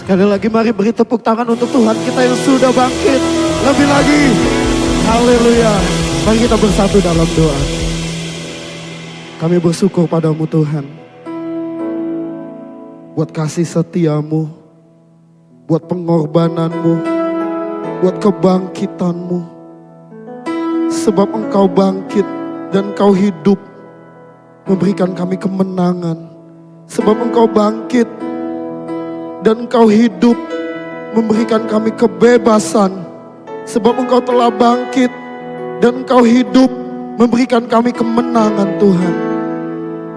Sekali lagi mari beri tepuk tangan untuk Tuhan kita yang sudah bangkit. Lebih lagi. Haleluya. Mari kita bersatu dalam doa. Kami bersyukur padamu Tuhan. Buat kasih setiamu. Buat pengorbananmu. Buat kebangkitanmu. Sebab engkau bangkit dan engkau hidup. Memberikan kami kemenangan. Sebab engkau bangkit dan engkau hidup memberikan kami kebebasan. Sebab engkau telah bangkit dan engkau hidup memberikan kami kemenangan Tuhan.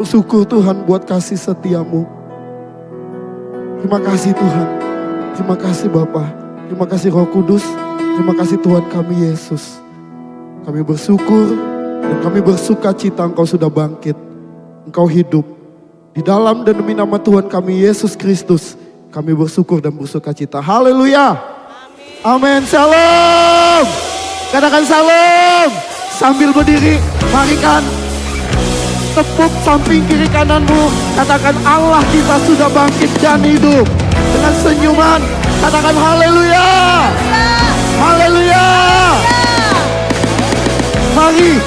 Bersyukur Tuhan buat kasih setiamu. Terima kasih Tuhan. Terima kasih Bapa. Terima kasih Roh Kudus. Terima kasih Tuhan kami Yesus. Kami bersyukur dan kami bersuka cita engkau sudah bangkit. Engkau hidup. Di dalam dan demi nama Tuhan kami Yesus Kristus. Kami bersyukur dan bersuka cita. Haleluya. Amin. Shalom. Katakan shalom. Sambil berdiri, mari kan tepuk samping kiri kananmu. Katakan Allah kita sudah bangkit dan hidup. Dengan senyuman, katakan haleluya. Haleluya. Mari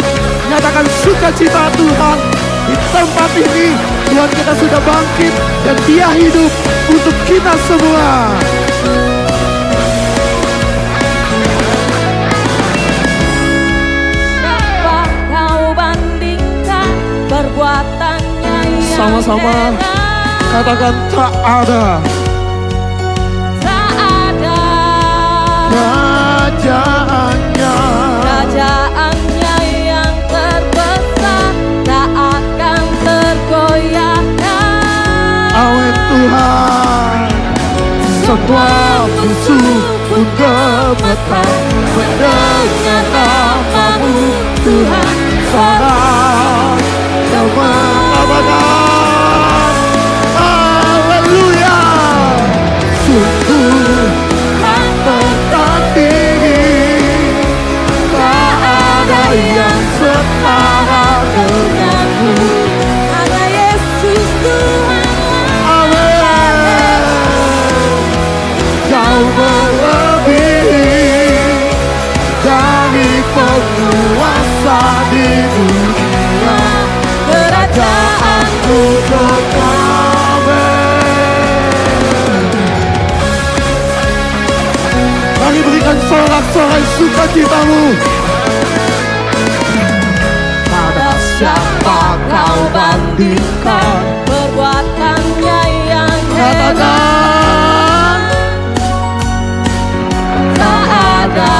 nyatakan sukacita Tuhan di tempat ini. Tuhan kita sudah bangkit dan Dia hidup untuk kita semua. Dapat kau bandingkan perbuatannya yang Sama-sama katakan tak ada. Tak ada Kerajaannya yang terbesar, tak akan tergoyahkan. Awet Tuhan, semua musuh pun gemetar mendengar namamu Tuhan. Sorak kemenangan. Haleluya. Sungguh angkatan tinggi, tak ada yang setara denganmu. Ada Yesus Tuhan. Kau melebihi dari penguasa di dunia. Kerajaanmu kekal. Mari berikan sorak-sorai sukacitamu. Pada siapa kau bandingkan Perbuatannya yang hebat, katakan tak ada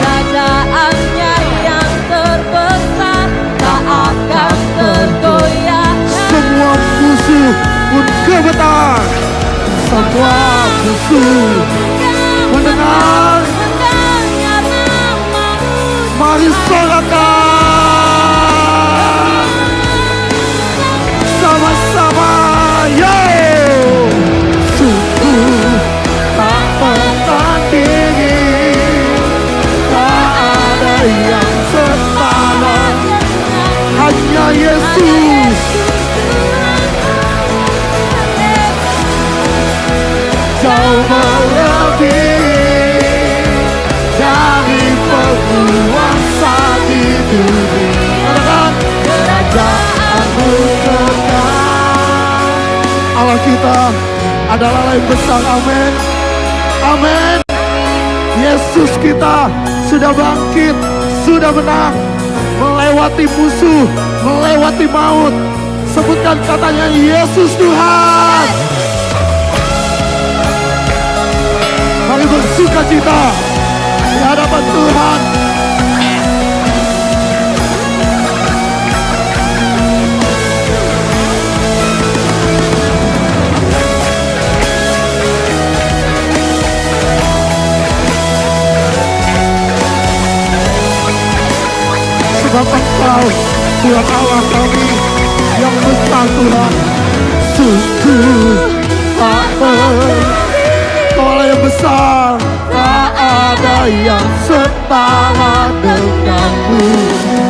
kerajaannya yang terbesar, tak akan tergoyahkan. semua musuh pun gemetar. Semua musuh mendengar. Mari sorakan sama-sama. Yo, sungguh tak tertandingi, tak ada yang setara. Hanya Yesus. Jauh melebihi dari penguasa di dunia. Katakan kerajaanmu kekal. Allah kita adalah Allah yang besar. Amin. Amin. Yesus kita sudah bangkit, sudah menang, melewati musuh, melewati maut. Sebutkan katanya Yesus Tuhan. Mari bersuka cita di hadapan Tuhan. Sebab Engkau Tuhan Allah kami yang besar Tuhan. Sungguh tak yang besar, tak ada yang setara denganmu.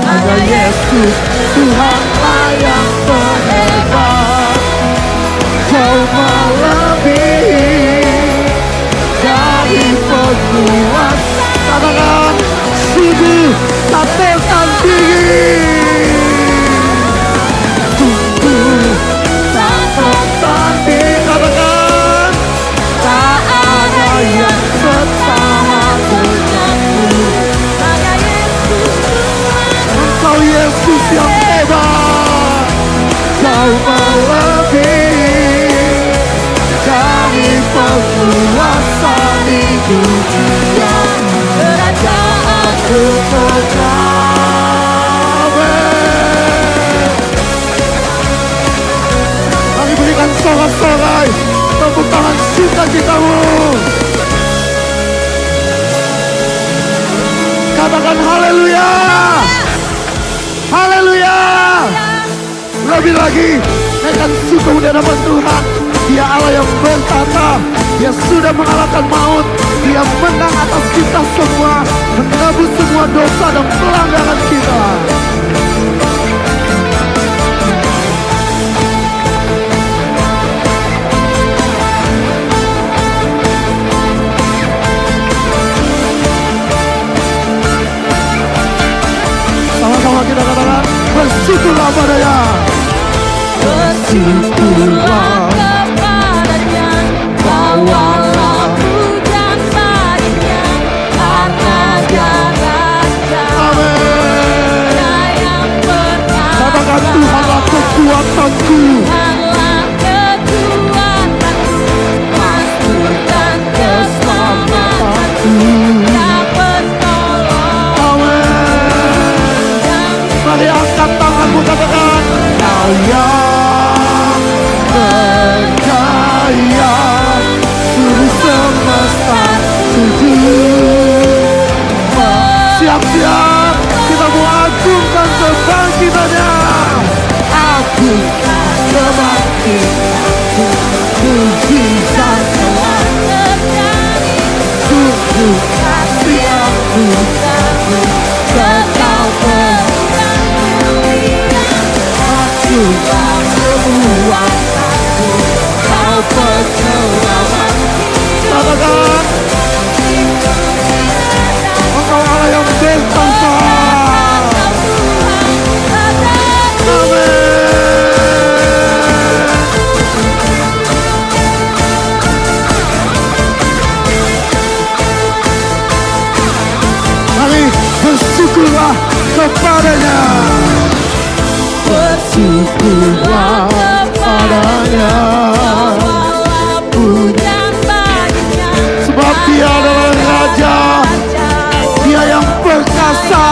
Hanya Yesus Tuhanlah yang terhebat. pujian, kerajaanmu kekal. Mari berikan sorak-sorai tepuk tangan sukacitamu. Katakan haleluya. Haleluya. Lebih lagi, naikkan syukur di hadapan Tuhan. Dia Allah yang bertata. Dia sudah mengalahkan maut. Dia menang atas kita semua, menebus semua dosa dan pelanggaran kita. Sama-sama kita katakan, bersyukurlah padanya. Bersyukurlah kepadanya, bawalah pujian baginya, karena Dia Raja. Amin. Dia yang perkasa. Katakan Tuhanlah kekuatanku. Tuhanlah kekuatanku, mastur dan keselamatanku. Dia penolong Amin. Mari angkat tanganmu, katakan, Kau yang berjaya, seluruh semesta sujud. Siap-siap, kita mau agungkan kebangkitannya. Agungkan kebangkitanku, mujizat telah terjadi. sungguh kasih aku. Kekal berikan kemuliaan, Agungkan kekuatanku, Kau penyelamat hidup. Katakan, Engkau Allah yang bertata. Amin. Mari bersyukurlah kepadanya. Bersyukurlah kepadanya, bawalah pujian baginya, Sebab Dia adalah Raja, Dia yang perkasa.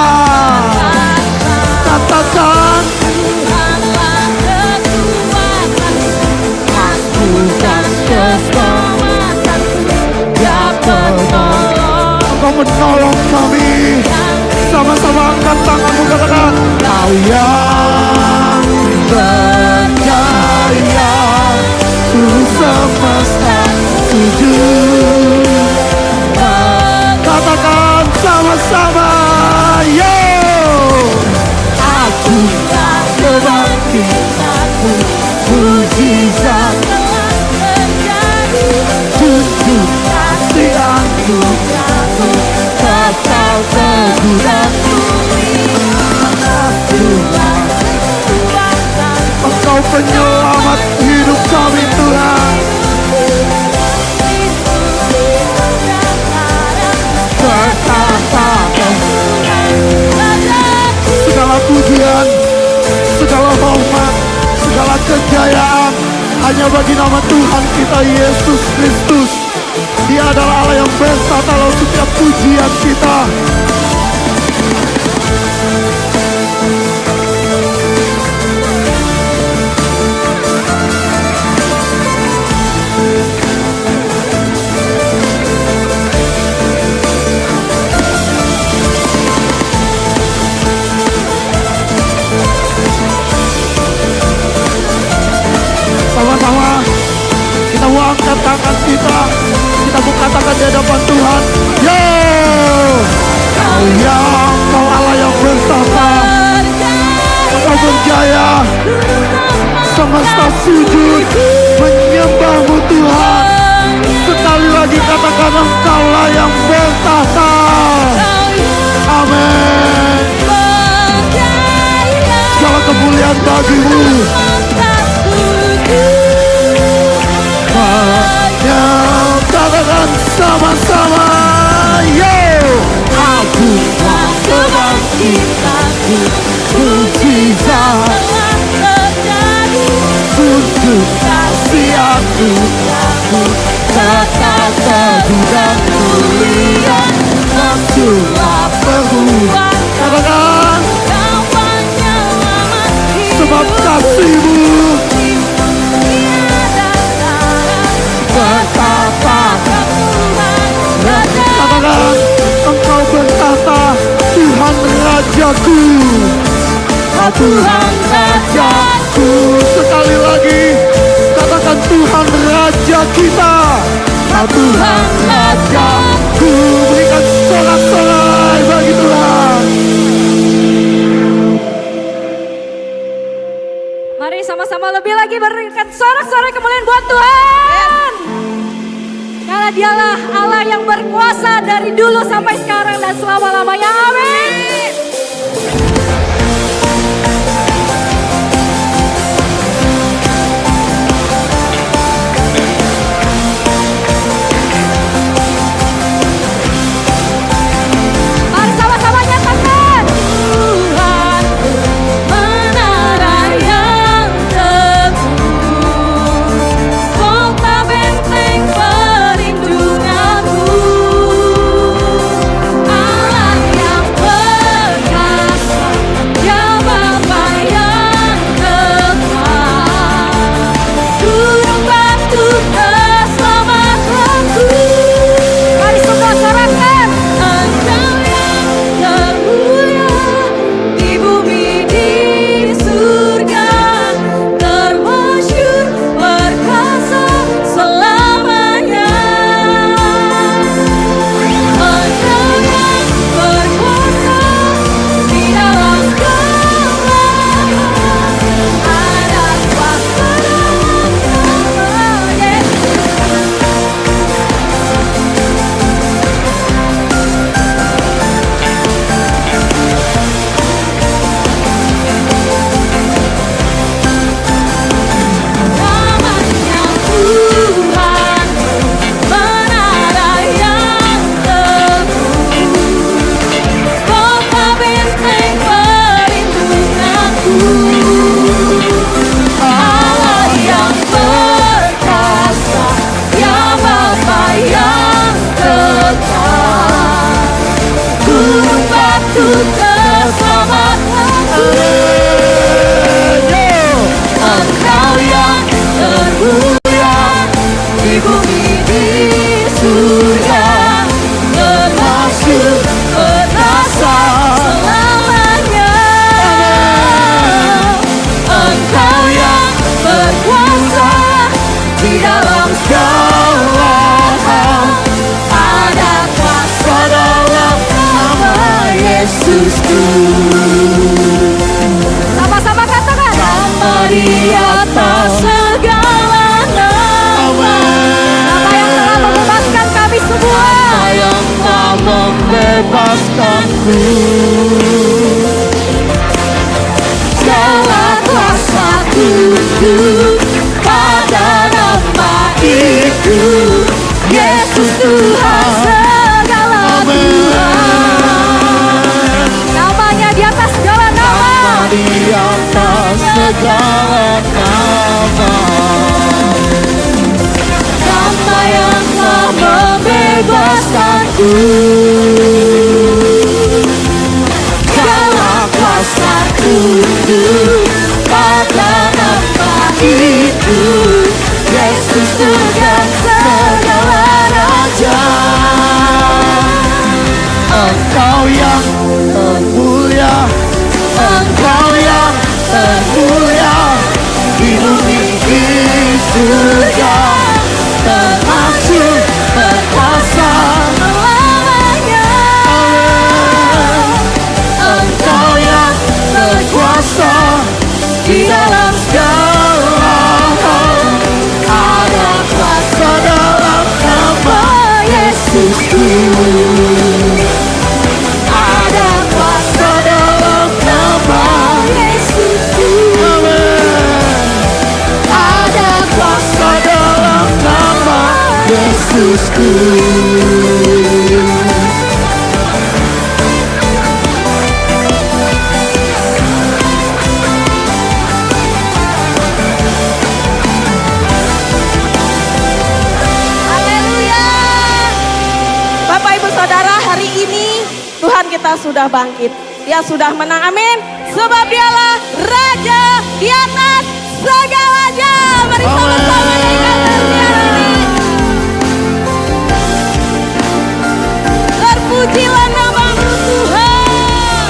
Katakan, Tuhanlah kekuatanku, mastur dan keselamatanku. Dia penolong Engkau menolong kami. Sama-sama angkat tanganmu, katakan, Kau yang berjaya, seluruh semesta sujud. Katakan sama-sama, yo. Agungkan kebangkitanmu, mujizat telah terjadi. tunjuk kasih anugerahmu, kekal teguh dan Tuhan kekuatan, Engkau penyelamat hidup kami, Tuhan. Berkata segala pujian, segala hormat, segala kejayaan hanya bagi nama Tuhan kita Yesus Kristus. Dia adalah Allah yang bertata lalu setiap pujian kita. Sama-sama kita mau angkat tangan kita mau katakan di hadapan Tuhan, yo. Kau yang, Kau Allah yang bertata, Engkau berjaya, semesta sujud menyembahmu Tuhan. Sekali lagi katakan, Engkaulah yang bertata. Amin. Segala kemuliaan bagimu. Katakan sama-sama, yo. Agunglah kebangkitanku, mujizat telah terjadi. tunjuk kasih anugerahmu, kekal teguh dan mulia. Rajaku, Kau Tuhan Rajaku, sekali lagi katakan Tuhan Raja kita. Kau Tuhan Rajaku. Berikan sorak-sorai bagi Tuhan. Mari sama-sama lebih lagi berikan sorak-sorai kemuliaan buat Tuhan. Karena dialah Allah yang berkuasa dari dulu sampai sekarang dan selama-lamanya. Amin. Mari sama-sama nyatakan. Tuhan menara yang teguh, kota benteng perlindunganku, Allah yang perkasa, Dia Bapa yang kekal, gunung batu keselamatanku. Mari semua sorakan. Engkau yang termulia di bumi di surga, termasyhur perkasa selamanya. Engkau yang berkuasa di dalam segala hal, ada kuasa dalam nama Yesus. Namanya Tuhan, menara yang teguh, kota benteng perlindunganku, Allah yang perkasa, Dia Bapa yang kekal, gunung batu keselamatanku. Engkau yang termulia di bumi di surga, termasyhur perkasa selamanya. Engkau yang berkuasa di dalam segala hal, ada kuasa dalam nama Yesusku. Sama-sama katakan. Nama di atas segala nama, nama yang telah membebaskan kami semua, nama yang telah membebaskanku. Segala kuasa tunduk pada nama itu, Yesus Tuhan segala Tuhan. Namanya di atas segala nama, Di atas segala nama, nama yang telah membebaskanku. Segala kuasa tunduk pada nama itu, Yesus Tuhan segala raja. Engkau yang termulia, Engkau yang termulia di bumi di surga, termasyhur perkasa Selamanya. Engkau yang berkuasa di dalam segala hal, ada kuasa dalam nama Yesusku. Ada kuasa dalam nama Yesusku. Amin. Ada kuasa dalam nama Yesusku. Haleluya. Bapak Ibu Saudara, hari ini Tuhan kita sudah bangkit. Dia sudah menang, amin. Sebab dialah Raja di atas segalanya. Mari sama-sama naikkan dia ini. Terpujilah namamu Tuhan.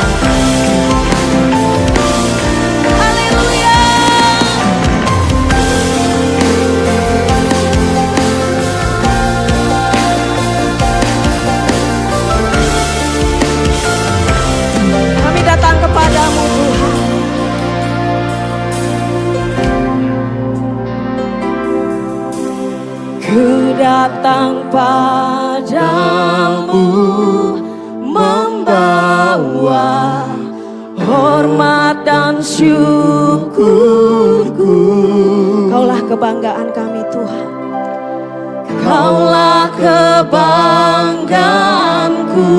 Ku datang padamu membawa hormat dan syukurku. Kaulah kebanggaan kami Tuhan. Kaulah kebanggaanku,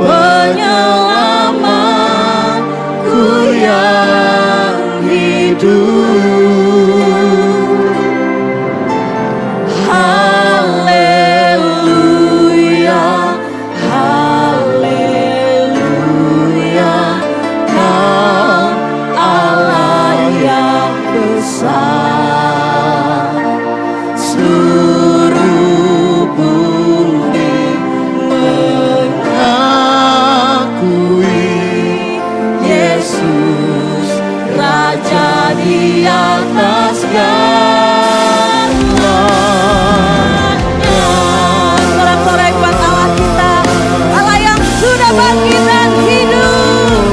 penyelamatku yang hidup. Haleluya, haleluya, Kau Allah yang besar. Seluruh bumi mengakui Yesus Raja di atas segalanya. Sorak-sorai buat Allah kita, Allah yang sudah bangkit dan hidup.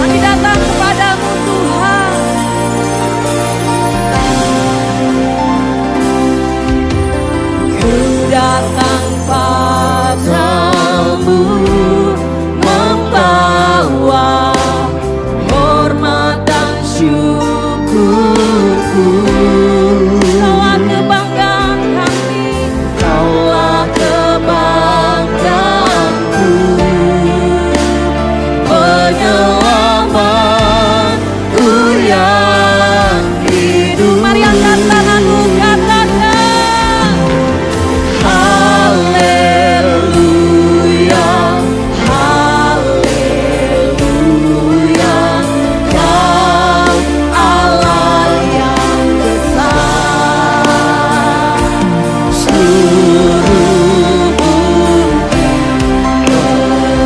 Kami datang kepadamu Tuhan. Ku datang padamu membawa hormat dan syukurku. Kaulah kebanggaan kami, Kaulah kebanggaanku, penyelamatku yang hidup. Mari angkat tanganmu, katakan haleluya, haleluya, Kau Allah yang besar. Seluruh bumi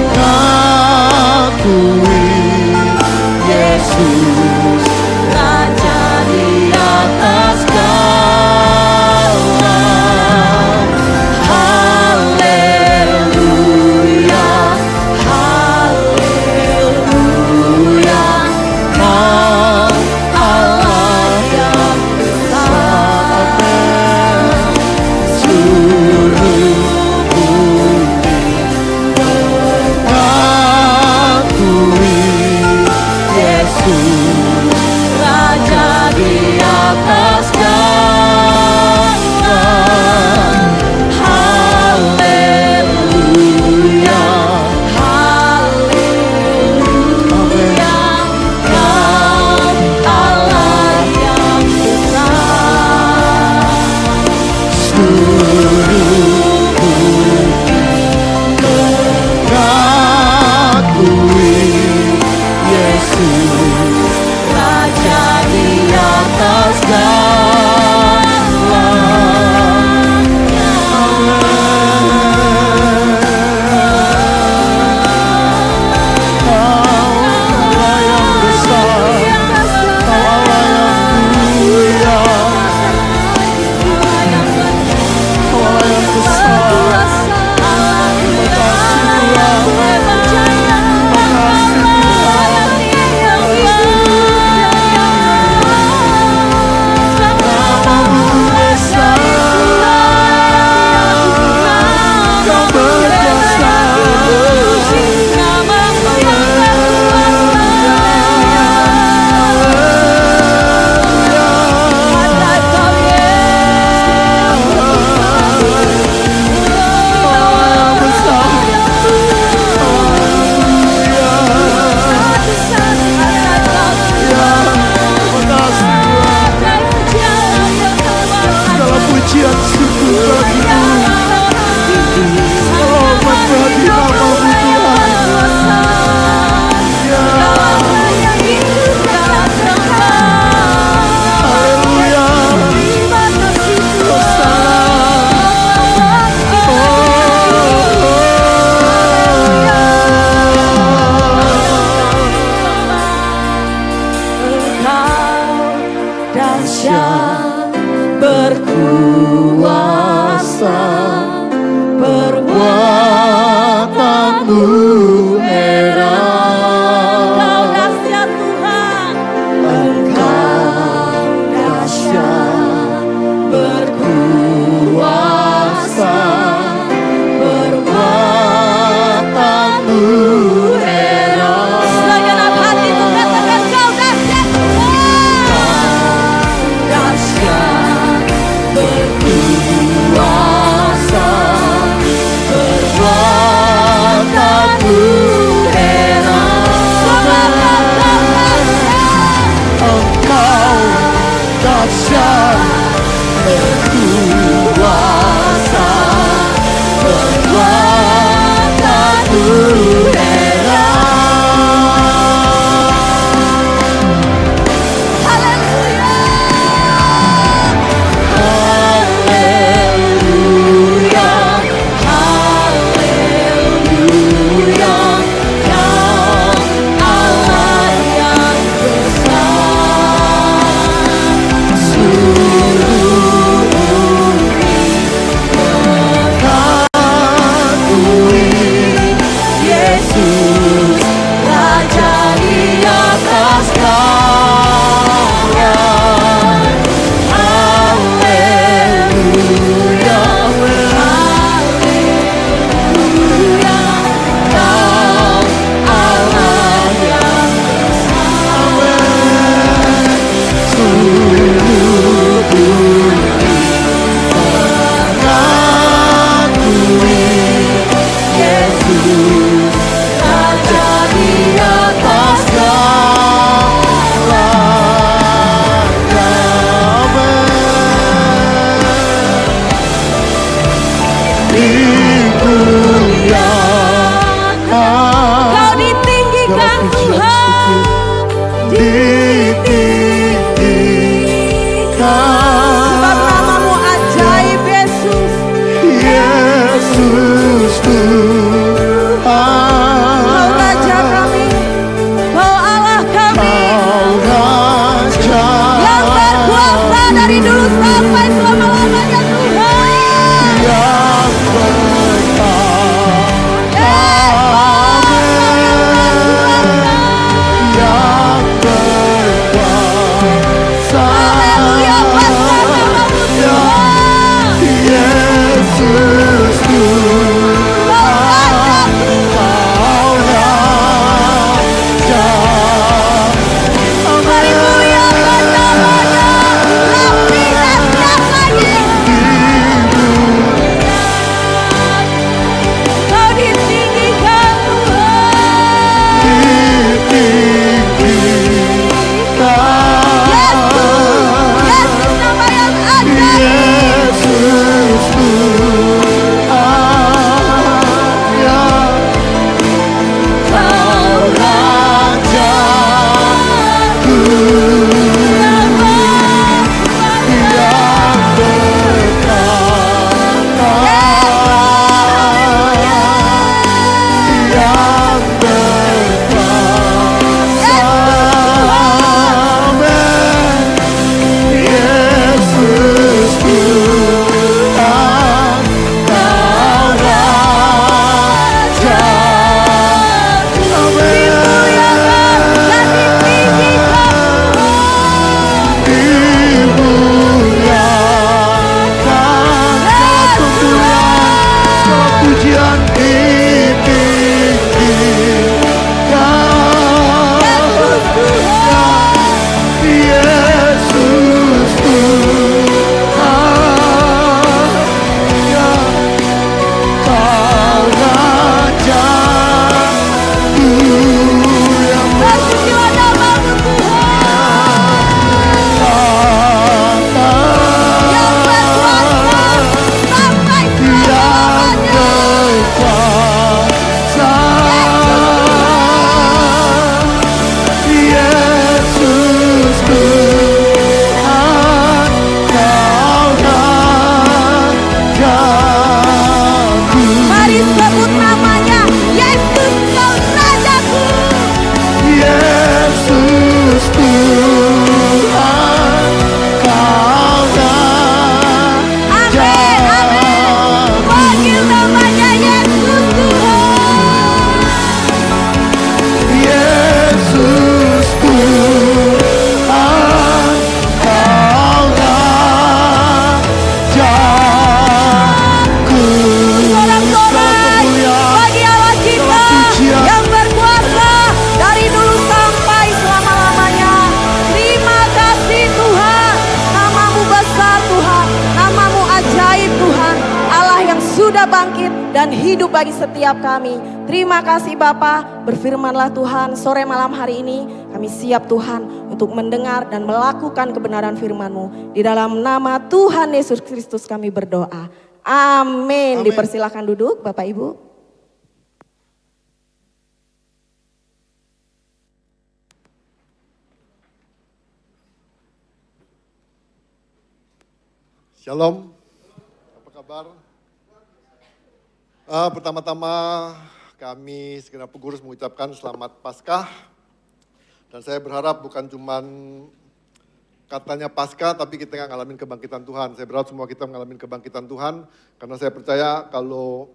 mengakui Yesus Raja di atas segala. Haleluya, haleluya, Kau Allah yang besar. Seluruh bumi mengakui Yesus Raja di atas segala. Haleluya, haleluya, Kau Allah yang besar. Seluruh bumi mengakui Yesus Raja di atas segalanya. Kau Allah yang besar, Kau Allah yang mulia, Kau Allah yang besar. Terima kasih Tuhan, terima kasih Tuhan. Namamu besar, Kau berkuasa. Segala pujian syukur bagimu, selamat bagi namamu Tuhan. Haleluya, Engkau dahsyat berkuasa, perbuatanmu heran. Engkau dahsyat Tuhan, Engkau ditinggikan. Sebab namamu ajaib Yesus. Yesus Tuhan, Kau Raja kami, Kau Allah kami, Kau Raja yang berkuasa dari dulu sampai selama-lamanya Tuhan. yang berkata, yang berkuasa. Haleluya, besar namamu Tuhan. Yesus Kau Raja Kau Raja. Dimuliakan namanya, lebih dahsyat lagi. Kau ditinggikan Tuhan. Yesus nama yang ajaib. Yesus Tuhan, Kau Rajaku yang berkata, yang berkuasa. Amin. Yesus Tuhan, Kau Raja. Dimuliakan dan ditinggikan Dimuliakan segala kemuliaan, segala pujian ditinggikan. Yesus Tuhan, Kau Rajaku yang Terpujilah namamu Tuhan. berkata, Yang berkuasa sampai yang selama-lamanya. berkuasa. Yesus Tuhan, Kau Rajaku. Mari sebut namanya, Yesus Kau Rajaku. Yesus Tuhan, Kau Rajaku. Amin, amin. Panggil namanya Yesus Tuhan. Yesus Tuhan, Kau Rajaku. Sorak-sorai bagi Allah kita yang berkuasa dari dulu sampai selama-lamanya. Terima kasih Tuhan, namamu besar Tuhan, namamu ajaib Tuhan. Allah yang sudah bangkit dan hidup bagi setiap kami. Terima kasih Bapa, berfirmanlah Tuhan sore malam hari ini. Kami siap Tuhan untuk mendengar dan melakukan kebenaran firman-Mu. Di dalam nama Tuhan Yesus Kristus kami berdoa. Amin. Amin. Dipersilakan duduk Bapak Ibu. Shalom, apa kabar? Pertama-tama kami segenap pengurus mengucapkan selamat Paskah. Dan saya berharap bukan cuman katanya Paskah, tapi kita nggak ngalamin kebangkitan Tuhan. Saya berharap semua kita mengalami kebangkitan Tuhan, karena saya percaya kalau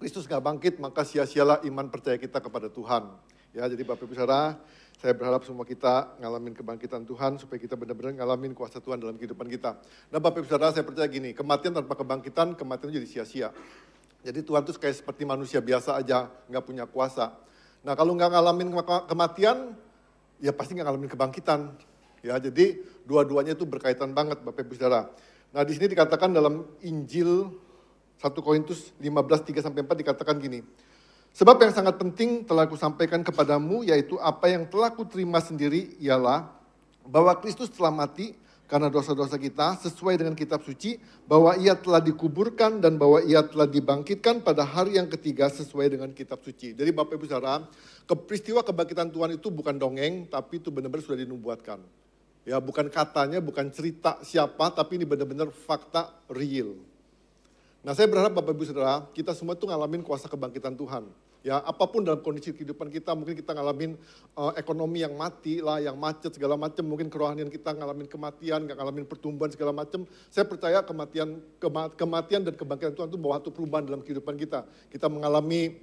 Kristus nggak bangkit, maka sia-sialah iman percaya kita kepada Tuhan. Ya, jadi Bapak Ibu Saudara, saya berharap semua kita ngalamin kebangkitan Tuhan, supaya kita benar-benar ngalamin kuasa Tuhan dalam kehidupan kita. Nah Bapak Ibu Saudara, saya percaya gini, kematian tanpa kebangkitan, kematian jadi sia-sia. Jadi Tuhan itu kayak seperti manusia biasa aja, nggak punya kuasa. Nah kalau nggak ngalamin kematian, ya pasti nggak ngalamin kebangkitan. Ya, jadi dua-duanya itu berkaitan banget Bapak Ibu Saudara. Nah di sini dikatakan dalam Injil 1 Korintus 15:3-4 dikatakan gini. Sebab yang sangat penting telah kusampaikan kepadamu, yaitu apa yang telah kuterima sendiri ialah bahwa Kristus telah mati karena dosa-dosa kita sesuai dengan kitab suci, bahwa ia telah dikuburkan dan bahwa ia telah dibangkitkan pada hari yang ketiga sesuai dengan kitab suci. Jadi Bapak Ibu Saudara, peristiwa kebangkitan Tuhan itu bukan dongeng, tapi itu benar-benar sudah dinubuatkan. Ya, bukan katanya, bukan cerita siapa, tapi ini benar-benar fakta real. Nah, saya berharap Bapak Ibu Saudara, kita semua itu ngalamin kuasa kebangkitan Tuhan. Ya, apapun dalam kondisi kehidupan kita, mungkin kita ngalamin ekonomi yang mati lah, yang macet segala macam, mungkin kerohanian kita ngalamin kematian, ngalamin pertumbuhan segala macam. Saya percaya kematian dan kebangkitan Tuhan itu bawa satu perubahan dalam kehidupan kita. Kita mengalami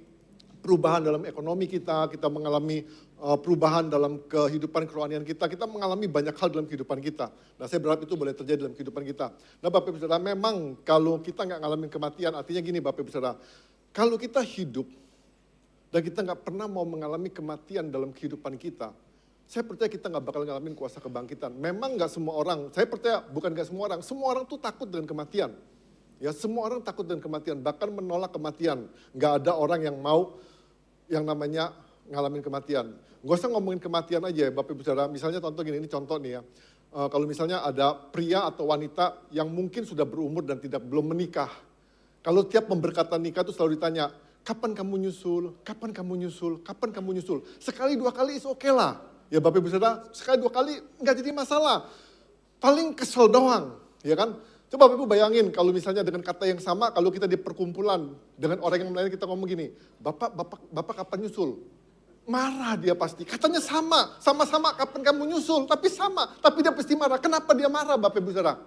perubahan dalam ekonomi kita mengalami perubahan dalam kehidupan kerohanian kita mengalami banyak hal dalam kehidupan kita. Nah, saya berharap itu boleh terjadi dalam kehidupan kita. Nah, Bapak Ibu Saudara, memang kalau kita nggak ngalamin kematian, artinya gini Bapak Ibu Saudara, kalau kita hidup dan kita nggak pernah mau mengalami kematian dalam kehidupan kita, saya percaya kita nggak bakal ngalamin kuasa kebangkitan. Memang nggak semua orang, saya percaya bukan nggak semua orang tuh takut dengan kematian. Ya, semua orang takut dengan kematian, bahkan menolak kematian. Nggak ada orang yang mau yang namanya ngalamin kematian. Gak usah ngomongin kematian aja ya Bapak Ibu Saudara, misalnya contoh gini, ini contoh nih ya. Kalau misalnya ada pria atau wanita yang mungkin sudah berumur dan belum menikah. Kalau tiap pemberkatan nikah itu selalu ditanya, kapan kamu nyusul, kapan kamu nyusul, kapan kamu nyusul. Sekali dua kali is oke lah. Ya Bapak Ibu Saudara, sekali dua kali nggak jadi masalah. Paling kesel doang, ya kan. Coba Bapak Ibu bayangin kalau misalnya dengan kata yang sama, kalau kita di perkumpulan dengan orang yang lain kita ngomong gini, Bapak kapan nyusul? Marah dia pasti, katanya sama-sama kapan kamu nyusul, tapi sama, tapi dia pasti marah. Kenapa dia marah Bapak Ibu Saudara?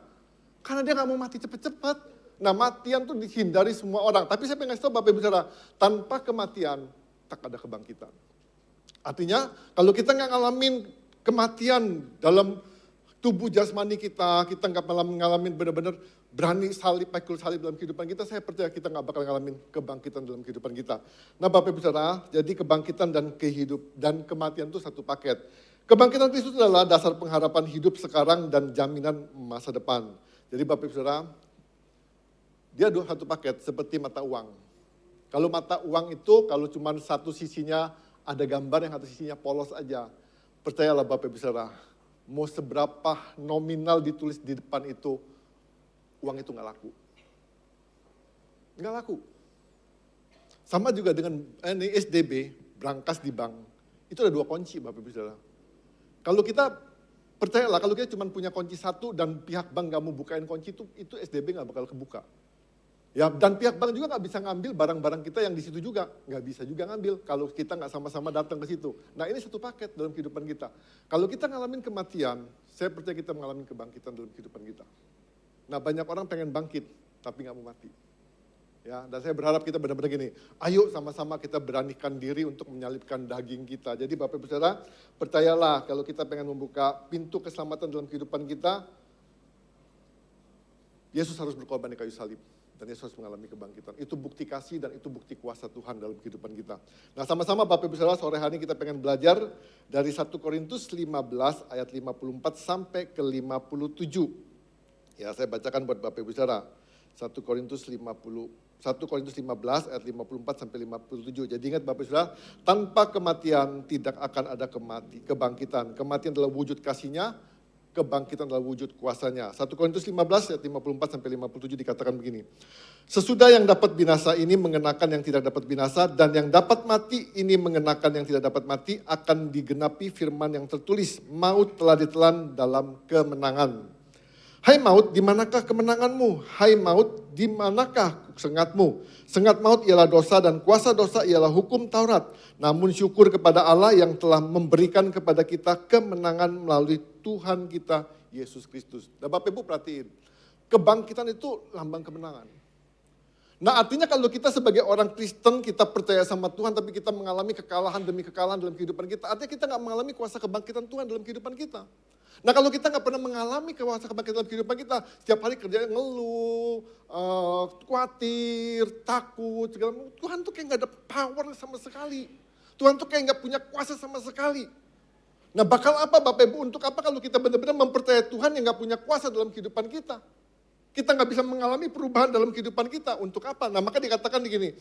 Karena dia gak mau mati cepat-cepat. Nah, matian tuh dihindari semua orang. Tapi saya pengen kasih tahu Bapak Ibu Saudara, tanpa kematian tak ada kebangkitan. Artinya kalau kita nggak ngalamin kematian dalam tubuh jasmani kita nggak ngalamin benar-benar berani pikul salib dalam kehidupan kita, saya percaya kita nggak bakal ngalamin kebangkitan dalam kehidupan kita. Nah Bapak Ibu Saudara, jadi kebangkitan dan kematian itu satu paket. Kebangkitan Kristus adalah dasar pengharapan hidup sekarang dan jaminan masa depan. Jadi Bapak Ibu Saudara, dia satu paket seperti mata uang. Kalau mata uang itu kalau cuma satu sisinya ada gambar, yang satu sisinya polos aja. Percayalah Bapak Ibu Saudara, mau seberapa nominal ditulis di depan itu, uang itu nggak laku. Nggak laku. Sama juga dengan SDB, brankas di bank. Itu ada 2 kunci Bapak Ibu Saudara. Kalau kita, percayalah kalau kita cuma punya kunci 1 dan pihak bank nggak mau bukain kunci itu SDB nggak bakal kebuka. Ya, dan pihak bank juga nggak bisa ngambil barang-barang kita yang di situ juga. Nggak bisa juga ngambil kalau kita nggak sama-sama datang ke situ. Nah ini satu paket dalam kehidupan kita. Kalau kita ngalamin kematian, saya percaya kita mengalami kebangkitan dalam kehidupan kita. Nah banyak orang pengen bangkit, tapi nggak mau mati. Ya, dan saya berharap kita benar-benar gini, ayo sama-sama kita beranikan diri untuk menyalibkan daging kita. Jadi Bapak Ibu Saudara, percayalah kalau kita pengen membuka pintu keselamatan dalam kehidupan kita, Yesus harus berkorban di kayu salib. Dan Yesus harus mengalami kebangkitan. Itu bukti kasih dan itu bukti kuasa Tuhan dalam kehidupan kita. Nah sama-sama Bapak Ibu Saudara, sore hari ini kita pengen belajar dari 1 Korintus 15 ayat 54 sampai ke 57. Ya saya bacakan buat Bapak Ibu Saudara. 1 Korintus 15 ayat 54 sampai 57. Jadi ingat Bapak Ibu Saudara, tanpa kematian tidak akan ada kebangkitan. Kematian adalah wujud kasih-Nya, kebangkitan adalah wujud kuasanya. 1 Korintus 15 ayat 54 sampai 57 dikatakan begini. Sesudah yang dapat binasa ini mengenakan yang tidak dapat binasa, dan yang dapat mati ini mengenakan yang tidak dapat mati, akan digenapi firman yang tertulis, maut telah ditelan dalam kemenangan. Hai maut, di manakah kemenanganmu? Hai maut, di manakah sengatmu? Sengat maut ialah dosa dan kuasa dosa ialah hukum Taurat. Namun syukur kepada Allah yang telah memberikan kepada kita kemenangan melalui Tuhan kita Yesus Kristus. Nah Bapak Ibu perhatiin, kebangkitan itu lambang kemenangan. Nah artinya kalau kita sebagai orang Kristen, kita percaya sama Tuhan tapi kita mengalami kekalahan demi kekalahan dalam kehidupan kita, artinya kita gak mengalami kuasa kebangkitan Tuhan dalam kehidupan kita. Nah kalau kita gak pernah mengalami kuasa kebangkitan dalam kehidupan kita, setiap hari kerjanya ngeluh, khawatir, takut, segala macam, Tuhan tuh kayak gak ada power sama sekali. Tuhan tuh kayak gak punya kuasa sama sekali. Nah bakal apa Bapak Ibu, untuk apa kalau kita benar-benar mempercayai Tuhan yang gak punya kuasa dalam kehidupan kita? Kita gak bisa mengalami perubahan dalam kehidupan kita, untuk apa? Nah maka dikatakan begini,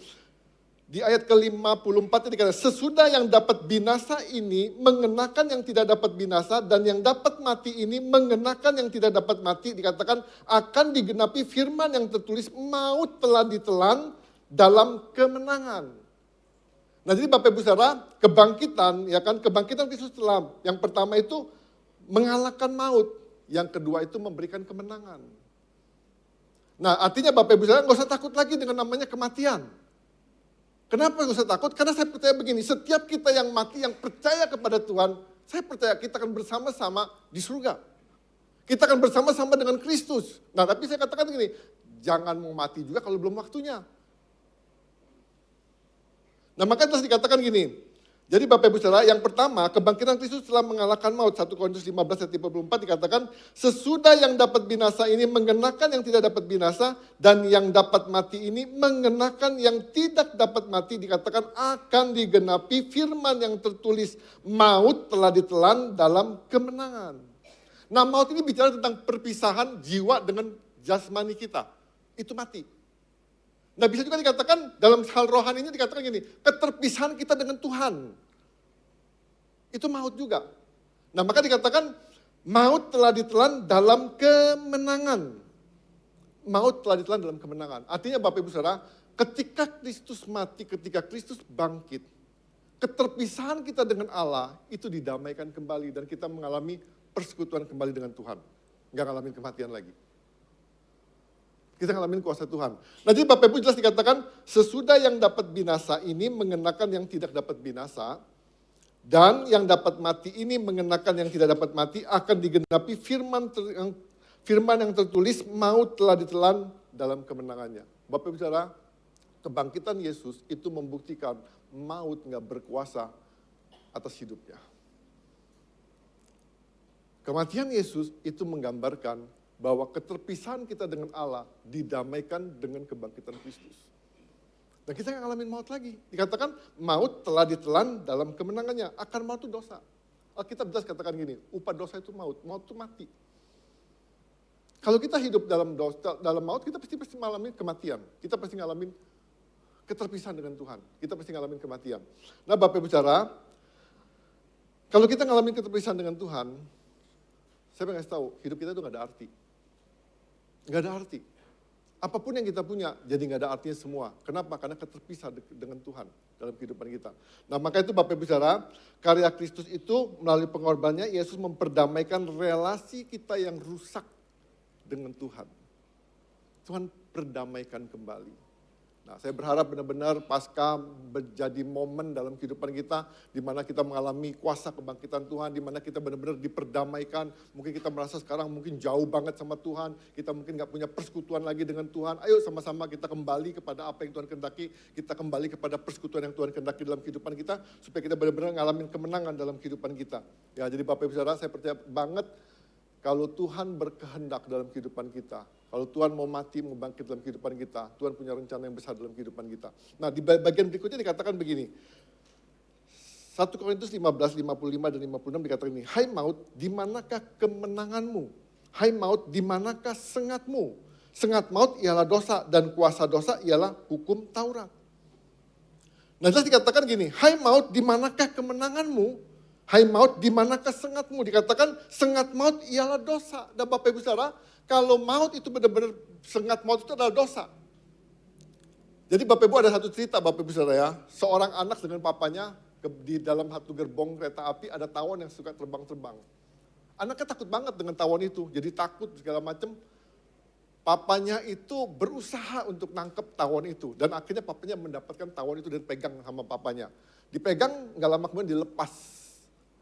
Di ayat ke-54 ini dikatakan, sesudah yang dapat binasa ini mengenakan yang tidak dapat binasa, dan yang dapat mati ini mengenakan yang tidak dapat mati, dikatakan akan digenapi firman yang tertulis, maut telah ditelan dalam kemenangan. Nah jadi Bapak Ibu Saudara, kebangkitan, ya kan, kebangkitan Kristus telah, yang pertama itu mengalahkan maut, yang kedua itu memberikan kemenangan. Nah artinya Bapak Ibu Saudara nggak usah takut lagi dengan namanya kematian. Kenapa nggak usah takut? Karena saya percaya begini, setiap kita yang mati, yang percaya kepada Tuhan, saya percaya kita akan bersama-sama di surga. Kita akan bersama-sama dengan Kristus. Nah tapi saya katakan begini, jangan mau mati juga kalau belum waktunya. Nah makanya terus dikatakan gini, jadi Bapak Ibu Saudara, yang pertama, kebangkitan Kristus telah mengalahkan maut. 1 Korintus 15 ayat 54 dikatakan, sesudah yang dapat binasa ini mengenakan yang tidak dapat binasa, dan yang dapat mati ini mengenakan yang tidak dapat mati, dikatakan akan digenapi firman yang tertulis, maut telah ditelan dalam kemenangan. Nah maut ini bicara tentang perpisahan jiwa dengan jasmani kita. Itu mati. Nah bisa juga dikatakan dalam hal rohani ini dikatakan gini, keterpisahan kita dengan Tuhan. Itu maut juga. Nah maka dikatakan maut telah ditelan dalam kemenangan. Maut telah ditelan dalam kemenangan. Artinya Bapak Ibu Saudara, ketika Kristus mati, ketika Kristus bangkit, keterpisahan kita dengan Allah itu didamaikan kembali dan kita mengalami persekutuan kembali dengan Tuhan. Nggak ngalamin kematian lagi. Kita ngalamin kuasa Tuhan. Nah jadi Bapak Ibu jelas dikatakan, sesudah yang dapat binasa ini mengenakan yang tidak dapat binasa, dan yang dapat mati ini mengenakan yang tidak dapat mati, akan digenapi firman yang tertulis, maut telah ditelan dalam kemenangannya. Bapak Ibu Saudara, kebangkitan Yesus itu membuktikan maut nggak berkuasa atas hidupnya. Kematian Yesus itu menggambarkan bahwa keterpisahan kita dengan Allah didamaikan dengan kebangkitan Kristus. Dan kita nggak ngalamin maut lagi. Dikatakan maut telah ditelan dalam kemenangannya. Akan maut itu dosa. Alkitab jelas katakan gini, upah dosa itu maut itu mati. Kalau kita hidup dalam maut, kita pasti ngalamin kematian. Kita pasti ngalamin keterpisahan dengan Tuhan. Kita pasti ngalamin kematian. Nah Bapak Ibu Saudara, kalau kita ngalamin keterpisahan dengan Tuhan, saya pengen kasih tahu, hidup kita itu nggak ada arti. Nggak ada arti. Apapun yang kita punya, jadi nggak ada artinya semua. Kenapa? Karena keterpisah dengan Tuhan dalam kehidupan kita. Nah maka itu Bapak Ibu Saudara, karya Kristus itu melalui pengorbanannya, Yesus memperdamaikan relasi kita yang rusak dengan Tuhan. Tuhan perdamaikan kembali. Nah saya berharap benar-benar pasca menjadi momen dalam kehidupan kita, di mana kita mengalami kuasa kebangkitan Tuhan, di mana kita benar-benar diperdamaikan. Mungkin kita merasa sekarang mungkin jauh banget sama Tuhan, kita mungkin gak punya persekutuan lagi dengan Tuhan. Ayo sama-sama kita kembali kepada apa yang Tuhan kehendaki, kita kembali kepada persekutuan yang Tuhan kehendaki dalam kehidupan kita, supaya kita benar-benar ngalamin kemenangan dalam kehidupan kita. Ya jadi Bapak Ibu Saudara, saya percaya banget kalau Tuhan berkehendak dalam kehidupan kita, kalau Tuhan mau mati, mau bangkit dalam kehidupan kita, Tuhan punya rencana yang besar dalam kehidupan kita. Nah di bagian berikutnya dikatakan begini, 1 Korintus 15, 55 dan 56 dikatakan ini, hai maut, di manakah kemenanganmu? Hai maut, di manakah sengatmu? Sengat maut ialah dosa, dan kuasa dosa ialah hukum Taurat. Nah jelas dikatakan gini, hai maut, di manakah kemenanganmu? Hai maut, di manakah sengatmu? Dikatakan sengat maut ialah dosa. Dan Bapak Ibu Saudara, kalau maut itu benar-benar sengat maut itu adalah dosa. Jadi Bapak Ibu ada satu cerita Bapak Ibu Saudara ya. Seorang anak dengan papanya di dalam satu gerbong kereta api ada tawon yang suka terbang-terbang. Anaknya takut banget dengan tawon itu. Jadi takut segala macam. Papanya itu berusaha untuk nangkep tawon itu. Dan akhirnya papanya mendapatkan tawon itu dan pegang sama papanya. Dipegang gak lama kemudian dilepas.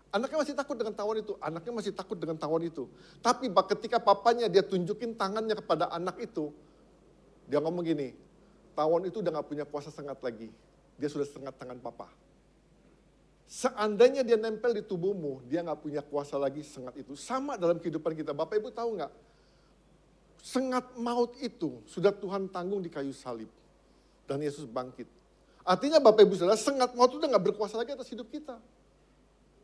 Anaknya masih takut dengan tawon itu, anaknya masih takut dengan tawon itu. Tapi ketika papanya dia tunjukin tangannya kepada anak itu, dia ngomong gini, tawon itu udah gak punya kuasa sengat lagi. Dia sudah sengat tangan papa. Seandainya dia nempel di tubuhmu, dia gak punya kuasa lagi sengat itu. Sama dalam kehidupan kita, Bapak Ibu tahu gak? Sengat maut itu sudah Tuhan tanggung di kayu salib. Dan Yesus bangkit. Artinya Bapak Ibu Saudara, sengat maut itu udah gak berkuasa lagi atas hidup kita.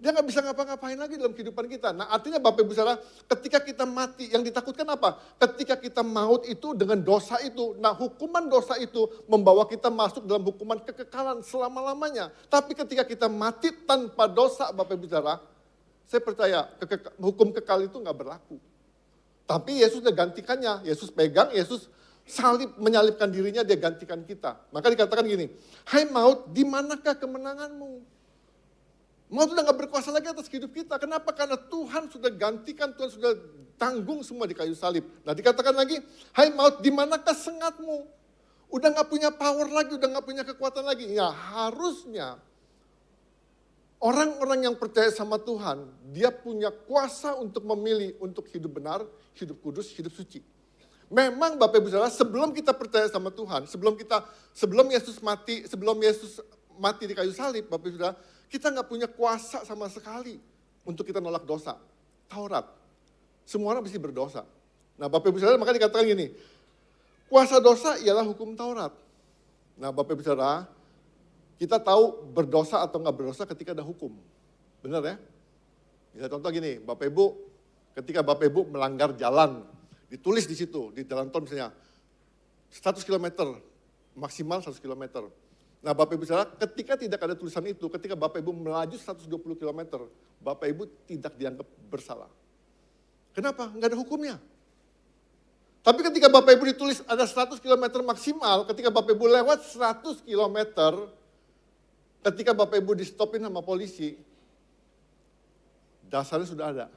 Dia nggak bisa ngapa-ngapain lagi dalam kehidupan kita. Nah artinya Bapak Ibu Saudara, ketika kita mati, yang ditakutkan apa? Ketika kita maut itu dengan dosa itu. Nah hukuman dosa itu membawa kita masuk dalam hukuman kekekalan selama-lamanya. Tapi ketika kita mati tanpa dosa Bapak Ibu Saudara, saya percaya hukum kekal itu nggak berlaku. Tapi Yesus sudah gantikannya. Yesus pegang, Yesus menyalibkan dirinya, dia gantikan kita. Maka dikatakan gini, hai maut, di manakah kemenanganmu? Maut sudah gak berkuasa lagi atas hidup kita. Kenapa? Karena Tuhan sudah gantikan, Tuhan sudah tanggung semua di kayu salib. Nah dikatakan lagi, hai maut, di manakah sengatmu? Udah gak punya power lagi, udah gak punya kekuatan lagi. Ya harusnya orang-orang yang percaya sama Tuhan, dia punya kuasa untuk memilih untuk hidup benar, hidup kudus, hidup suci. Memang Bapak Ibu Saudara, sebelum kita percaya sama Tuhan, sebelum Yesus mati di kayu salib, Bapak Ibu Saudara, kita nggak punya kuasa sama sekali untuk kita nolak dosa. Taurat. Semua orang mesti berdosa. Nah Bapak Ibu Saudara, maka dikatakan gini, kuasa dosa ialah hukum Taurat. Nah Bapak Ibu Saudara, kita tahu berdosa atau nggak berdosa ketika ada hukum. Benar ya? Bisa contoh gini, Bapak Ibu, ketika Bapak Ibu melanggar jalan, ditulis di situ, di jalan tol misalnya, 100 km, maksimal 100 km. Nah Bapak Ibu Saudara, ketika tidak ada tulisan itu, ketika Bapak Ibu melaju 120 km, Bapak Ibu tidak dianggap bersalah. Kenapa? Nggak ada hukumnya. Tapi ketika Bapak Ibu ditulis ada 100 km maksimal, ketika Bapak Ibu lewat 100 km, ketika Bapak Ibu di stopin sama polisi, dasarnya sudah ada.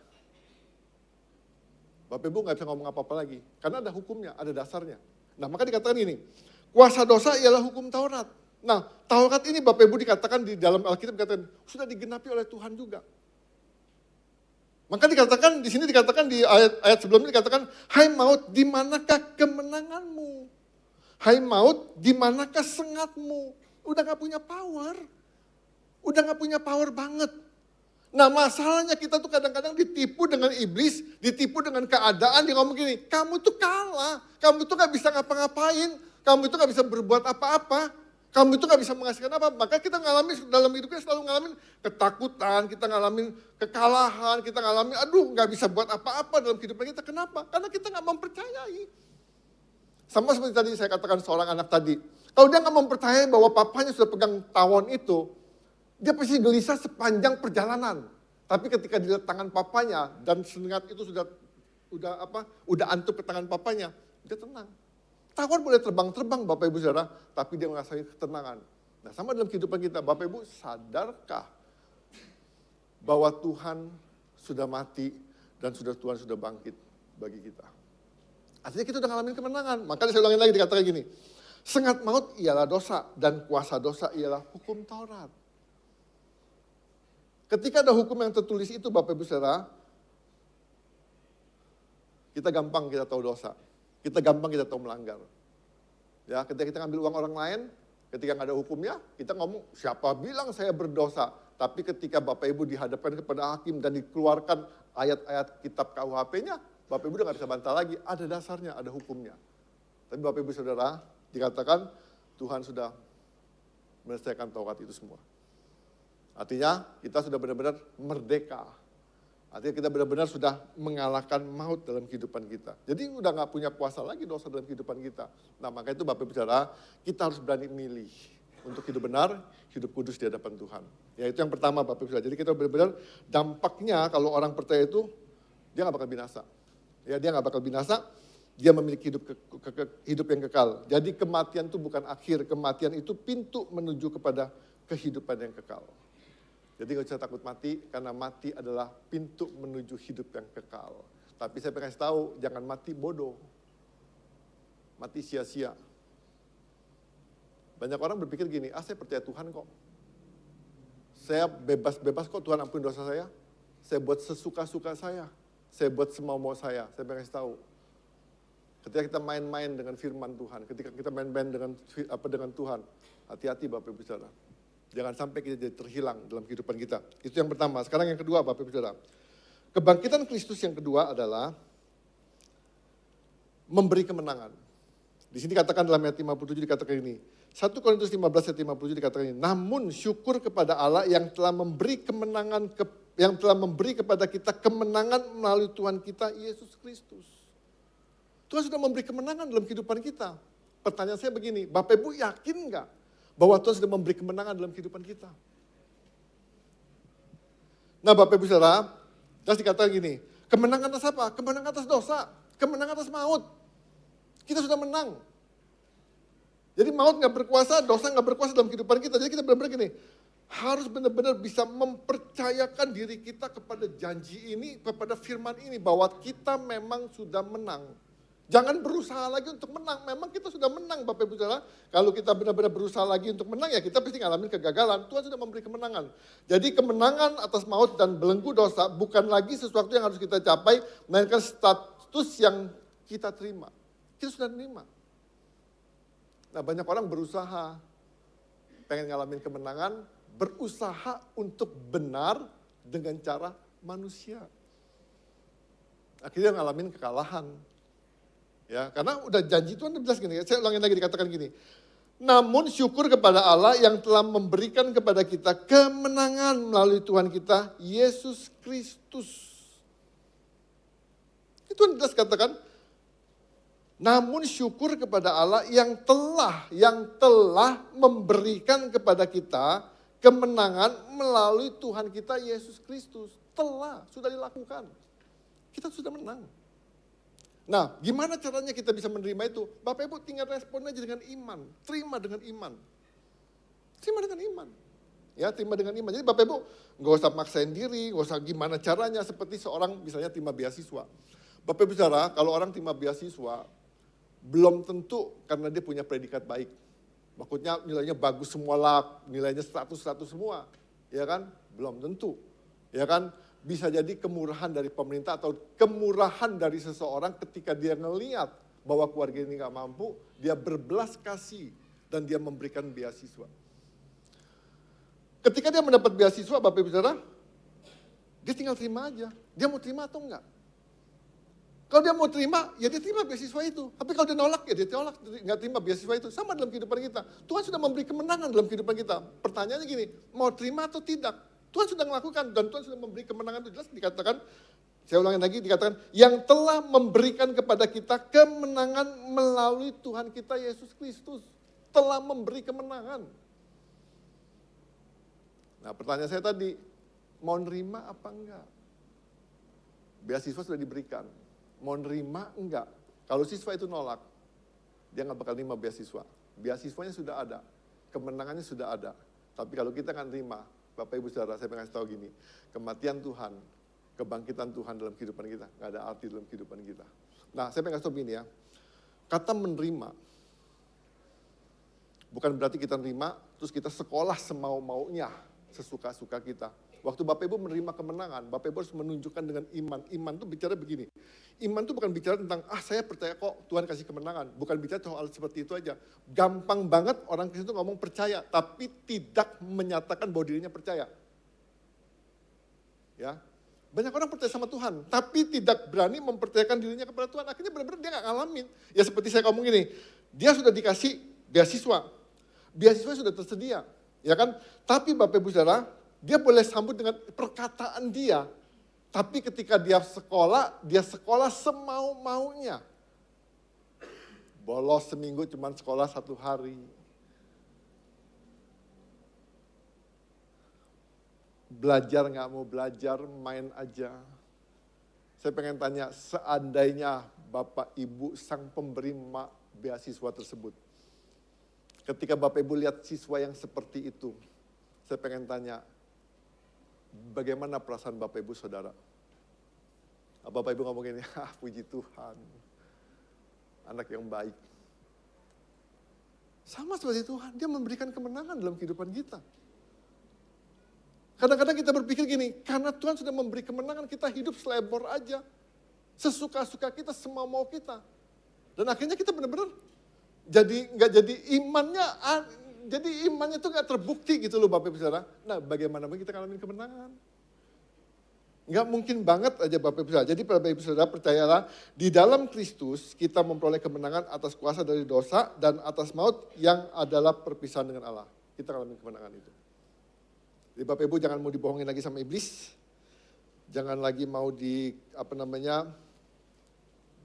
Bapak Ibu nggak bisa ngomong apa-apa lagi, karena ada hukumnya, ada dasarnya. Nah maka dikatakan ini, kuasa dosa ialah hukum Taurat. Nah, Taurat ini Bapak Ibu dikatakan di dalam Alkitab dikatakan sudah digenapi oleh Tuhan juga. Maka dikatakan di sini dikatakan di ayat sebelumnya dikatakan, hai maut, di manakah kemenanganmu? Hai maut, di manakah sengatmu? Udah gak punya power. Udah gak punya power banget. Nah masalahnya kita tuh kadang-kadang ditipu dengan iblis, ditipu dengan keadaan, dia ngomong gini, kamu tuh kalah, kamu tuh gak bisa ngapa-ngapain, kamu tuh gak bisa berbuat apa-apa. Kamu itu gak bisa menghasilkan apa, maka kita ngalamin dalam hidup kita selalu ngalamin ketakutan, kita ngalamin kekalahan, kita ngalamin aduh gak bisa buat apa-apa dalam kehidupan kita. Kenapa? Karena kita gak mempercayai. Sama seperti tadi saya katakan seorang anak tadi, kalau dia gak mempercayai bahwa papanya sudah pegang tawon itu, dia pasti gelisah sepanjang perjalanan. Tapi ketika dilihat tangan papanya dan sengat itu udah antuk ke tangan papanya, dia tenang. Tawon boleh terbang-terbang Bapak Ibu Saudara, tapi dia merasakan ketenangan. Nah sama dalam kehidupan kita, Bapak Ibu sadarkah bahwa Tuhan sudah mati dan Tuhan sudah bangkit bagi kita. Artinya kita sudah ngalamin kemenangan. Makanya saya ulangin lagi dikatakan gini, sengat maut ialah dosa dan kuasa dosa ialah hukum Taurat. Ketika ada hukum yang tertulis itu Bapak Ibu Saudara, kita gampang kita tahu dosa. Kita gampang kita tahu melanggar. Ya, ketika kita ngambil uang orang lain, ketika nggak ada hukumnya, kita ngomong, siapa bilang saya berdosa? Tapi ketika Bapak Ibu dihadapkan kepada hakim dan dikeluarkan ayat-ayat kitab KUHP-nya, Bapak Ibu udah nggak bisa bantah lagi, ada dasarnya, ada hukumnya. Tapi Bapak Ibu Saudara, dikatakan Tuhan sudah menyelesaikan Taurat itu semua. Artinya kita sudah benar-benar merdeka. Artinya kita benar-benar sudah mengalahkan maut dalam kehidupan kita. Jadi udah gak punya kuasa lagi dosa dalam kehidupan kita. Nah maka itu Bapak bicara, kita harus berani milih untuk hidup benar, hidup kudus di hadapan Tuhan. Ya itu yang pertama Bapak bicara. Jadi kita benar-benar dampaknya kalau orang percaya itu, dia gak bakal binasa. Ya dia gak bakal binasa, dia memiliki hidup yang kekal. Jadi kematian itu bukan akhir, kematian itu pintu menuju kepada kehidupan yang kekal. Jadi gak usah takut mati, karena mati adalah pintu menuju hidup yang kekal. Tapi saya pengen kasih tahu, jangan mati bodoh. Mati sia-sia. Banyak orang berpikir gini, saya percaya Tuhan kok. Saya bebas-bebas kok, Tuhan ampuni dosa saya. Saya buat sesuka-suka saya. Saya buat semau-mau saya pengen kasih tahu. Ketika kita main-main dengan firman Tuhan, ketika kita main-main dengan Tuhan, hati-hati Bapak Ibu Saudara. Jangan sampai kita jadi terhilang dalam kehidupan kita. Itu yang pertama. Sekarang yang kedua Bapak Ibu Saudara. Kebangkitan Kristus yang kedua adalah memberi kemenangan. Di sini katakan dalam ayat 57 dikatakan ini. 1 Korintus 15 ayat 57 dikatakan ini, namun syukur kepada Allah yang telah memberi kepada kita kemenangan melalui Tuhan kita Yesus Kristus. Tuhan sudah memberi kemenangan dalam kehidupan kita. Pertanyaan saya begini, Bapak Ibu yakin nggak bahwa Tuhan sudah memberi kemenangan dalam kehidupan kita? Nah Bapak Ibu Saudara, jelas dikatakan gini, kemenangan atas apa? Kemenangan atas dosa, kemenangan atas maut. Kita sudah menang. Jadi maut nggak berkuasa, dosa nggak berkuasa dalam kehidupan kita. Jadi kita benar-benar gini, harus benar-benar bisa mempercayakan diri kita kepada janji ini, kepada firman ini, bahwa kita memang sudah menang. Jangan berusaha lagi untuk menang, memang kita sudah menang Bapak Ibu Saudara. Kalau kita benar-benar berusaha lagi untuk menang, ya kita pasti ngalamin kegagalan. Tuhan sudah memberi kemenangan. Jadi kemenangan atas maut dan belenggu dosa bukan lagi sesuatu yang harus kita capai, melainkan status yang kita terima. Kita sudah terima. Nah banyak orang berusaha, pengen ngalamin kemenangan, berusaha untuk benar dengan cara manusia. Akhirnya ngalamin kekalahan. Ya, karena udah janji Tuhan udah jelas gini, saya ulangin lagi dikatakan gini. Namun syukur kepada Allah yang telah memberikan kepada kita kemenangan melalui Tuhan kita, Yesus Kristus. Itu jelas katakan, namun syukur kepada Allah yang telah memberikan kepada kita kemenangan melalui Tuhan kita Yesus Kristus. Sudah dilakukan. Kita sudah menang. Nah, gimana caranya kita bisa menerima itu? Bapak Ibu tinggal respon aja dengan iman. Terima dengan iman. Terima dengan iman. Ya, terima dengan iman. Jadi Bapak Ibu nggak usah maksain diri, nggak usah gimana caranya. Seperti seorang misalnya terima beasiswa. Bapak Ibu saudara, kalau orang terima beasiswa, belum tentu karena dia punya predikat baik. Maksudnya nilainya bagus semua lah, nilainya 100 semua. Ya kan? Belum tentu. Ya kan? Bisa jadi kemurahan dari pemerintah atau kemurahan dari seseorang ketika dia ngelihat bahwa keluarga ini gak mampu, dia berbelas kasih dan dia memberikan beasiswa. Ketika dia mendapat beasiswa, Bapak Ibu Saudara, dia tinggal terima aja. Dia mau terima atau enggak? Kalau dia mau terima, ya dia terima beasiswa itu. Tapi kalau dia nolak, ya dia tolak, nggak terima beasiswa itu. Sama dalam kehidupan kita. Tuhan sudah memberi kemenangan dalam kehidupan kita. Pertanyaannya gini, mau terima atau tidak? Tuhan sudah melakukan dan Tuhan sudah memberi kemenangan itu. Jelas dikatakan, saya ulangin lagi, dikatakan, yang telah memberikan kepada kita kemenangan melalui Tuhan kita Yesus Kristus. Telah memberi kemenangan. Nah pertanyaan saya tadi, mau nerima apa enggak? Beasiswa sudah diberikan. Mau nerima enggak? Kalau siswa itu nolak, dia nggak bakal nerima beasiswa. Beasiswanya sudah ada, kemenangannya sudah ada. Tapi kalau kita nggak nerima, Bapak Ibu Saudara, saya pengen kasih tahu gini, kematian Tuhan, kebangkitan Tuhan dalam kehidupan kita, nggak ada arti dalam kehidupan kita. Nah, saya pengen kasih tahu gini ya, kata menerima, bukan berarti kita nerima, terus kita sekolah semau-maunya, sesuka-suka kita. Waktu Bapak Ibu menerima kemenangan, Bapak Ibu harus menunjukkan dengan iman. Iman itu bicara begini. Iman itu bukan bicara tentang, saya percaya kok Tuhan kasih kemenangan. Bukan bicara soal seperti itu aja. Gampang banget orang Kristen itu ngomong percaya, tapi tidak menyatakan bahwa dirinya percaya. Ya, banyak orang percaya sama Tuhan, tapi tidak berani mempercayakan dirinya kepada Tuhan. Akhirnya benar-benar dia nggak ngalamin. Ya seperti saya ngomong ini, dia sudah dikasih beasiswa. Beasiswa sudah tersedia, ya kan? Tapi Bapak Ibu Saudara, dia boleh sambut dengan perkataan dia. Tapi ketika dia sekolah semau-maunya. Bolos seminggu cuma sekolah 1 hari. Belajar nggak mau belajar, main aja. Saya pengen tanya, seandainya Bapak Ibu sang pemberi beasiswa tersebut. Ketika Bapak Ibu lihat siswa yang seperti itu, saya pengen tanya, bagaimana perasaan Bapak Ibu Saudara? Bapak Ibu ngomong ini, puji Tuhan, anak yang baik. Sama seperti Tuhan, dia memberikan kemenangan dalam kehidupan kita. Kadang-kadang kita berpikir gini, karena Tuhan sudah memberi kemenangan, kita hidup selebor aja. Sesuka-suka kita, semau mau kita. Dan akhirnya kita benar-benar nggak jadi imannya itu nggak terbukti gitu loh Bapak Ibu Saudara. Nah bagaimana kita ngalamin kemenangan? Nggak mungkin banget aja Bapak Ibu Saudara. Jadi Bapak Ibu Saudara percayalah, di dalam Kristus kita memperoleh kemenangan atas kuasa dari dosa dan atas maut yang adalah perpisahan dengan Allah. Kita alami kemenangan itu. Jadi Bapak Ibu jangan mau dibohongin lagi sama iblis. Jangan lagi mau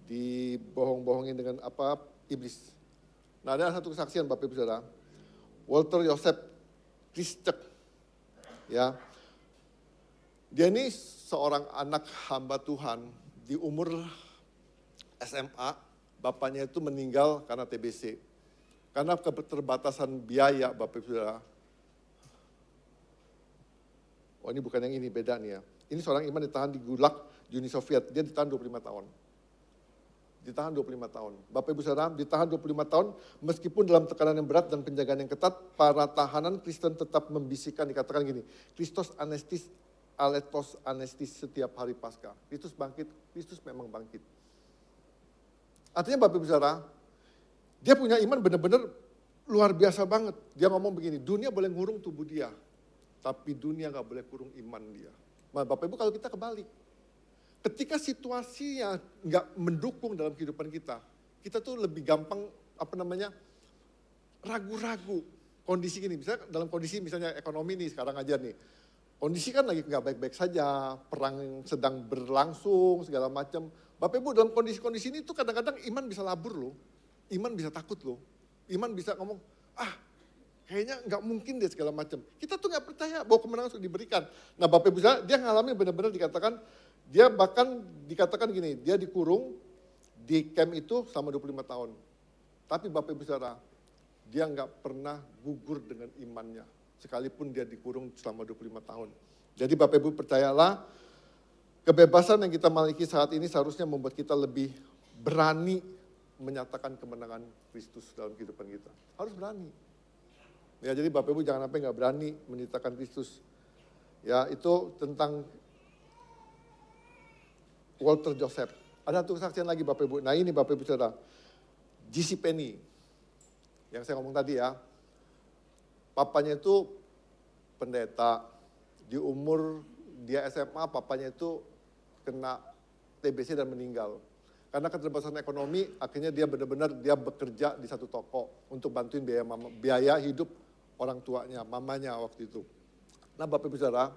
dibohong-bohongin dengan iblis. Nah, ada satu kesaksian Bapak Ibu Saudara. Walter Joseph Christek. Ya. Dia ini seorang anak hamba Tuhan di umur SMA, bapaknya itu meninggal karena TBC. Karena keterbatasan biaya Bapak Ibu Saudara. Oh, ini bukan yang ini, beda nih ya. Ini seorang iman ditahan di Gulag di Uni Soviet, dia ditahan 25 tahun. Ditahan 25 tahun. Bapak Ibu Saudara, ditahan 25 tahun meskipun dalam tekanan yang berat dan penjagaan yang ketat, para tahanan Kristen tetap membisikkan, dikatakan gini, Kristus anestis, aletos anestis setiap hari Paskah. Kristus bangkit, Kristus memang bangkit. Artinya Bapak Ibu Saudara, dia punya iman benar-benar luar biasa banget. Dia ngomong begini, dunia boleh ngurung tubuh dia, tapi dunia gak boleh kurung iman dia. Nah, Bapak Ibu kalau kita kebalik, ketika situasinya nggak mendukung dalam kehidupan kita tuh lebih gampang ragu-ragu. Kondisi gini, misalnya dalam kondisi misalnya ekonomi nih sekarang aja nih, kondisi kan lagi nggak baik-baik saja, perang sedang berlangsung segala macam. Bapak Ibu dalam kondisi-kondisi ini tuh kadang-kadang iman bisa labur loh, iman bisa takut loh, iman bisa ngomong kayaknya nggak mungkin deh segala macam. Kita tuh nggak percaya bahwa kemenangan sudah diberikan. Nah Bapak Ibu dia ngalami benar-benar dikatakan, dia bahkan dikatakan gini, dia dikurung di camp itu selama 25 tahun. Tapi Bapak Ibu Saudara, dia nggak pernah gugur dengan imannya. Sekalipun dia dikurung selama 25 tahun. Jadi Bapak Ibu percayalah, kebebasan yang kita miliki saat ini seharusnya membuat kita lebih berani menyatakan kemenangan Kristus dalam kehidupan kita. Harus berani. Ya, jadi Bapak Ibu jangan sampai nggak berani menyatakan Kristus. Ya, itu tentang Walter Joseph. Ada satu kesaksian lagi Bapak Ibu. Nah ini Bapak Ibu Saudara, J.C. Penney, yang saya ngomong tadi ya. Papanya itu pendeta, di umur dia SMA papanya itu kena TBC dan meninggal. Karena keterbatasan ekonomi, akhirnya dia benar-benar dia bekerja di satu toko untuk bantuin biaya hidup orang tuanya, mamanya waktu itu. Nah Bapak Ibu Saudara,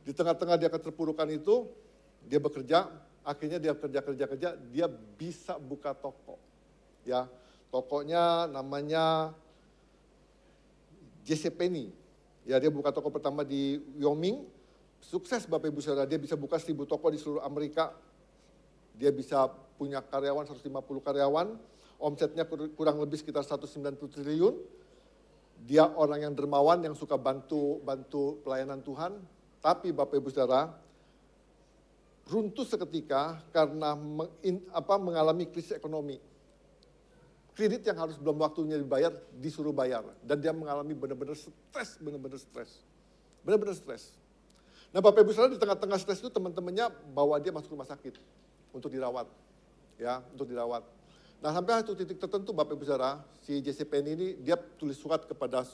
di tengah-tengah dia keterpurukan itu, dia bekerja, akhirnya dia kerja, dia bisa buka toko. Ya, tokonya namanya J.C. Penney. Ya, dia buka toko pertama di Wyoming. Sukses Bapak Ibu Saudara, dia bisa buka 1000 toko di seluruh Amerika. Dia bisa punya karyawan 150 karyawan, omsetnya kurang lebih sekitar 190 triliun. Dia orang yang dermawan yang suka bantu pelayanan Tuhan. Tapi Bapak Ibu Saudara, runtuh seketika karena mengalami krisis ekonomi. Kredit yang harus belum waktunya dibayar, disuruh bayar. Dan dia mengalami benar-benar stres. Nah Bapak Ibu Saudara, di tengah-tengah stres itu teman-temannya bawa dia masuk rumah sakit untuk dirawat. Ya, untuk dirawat. Nah sampai satu titik tertentu Bapak Ibu Saudara, si J.C. Penney ini dia tulis surat kepada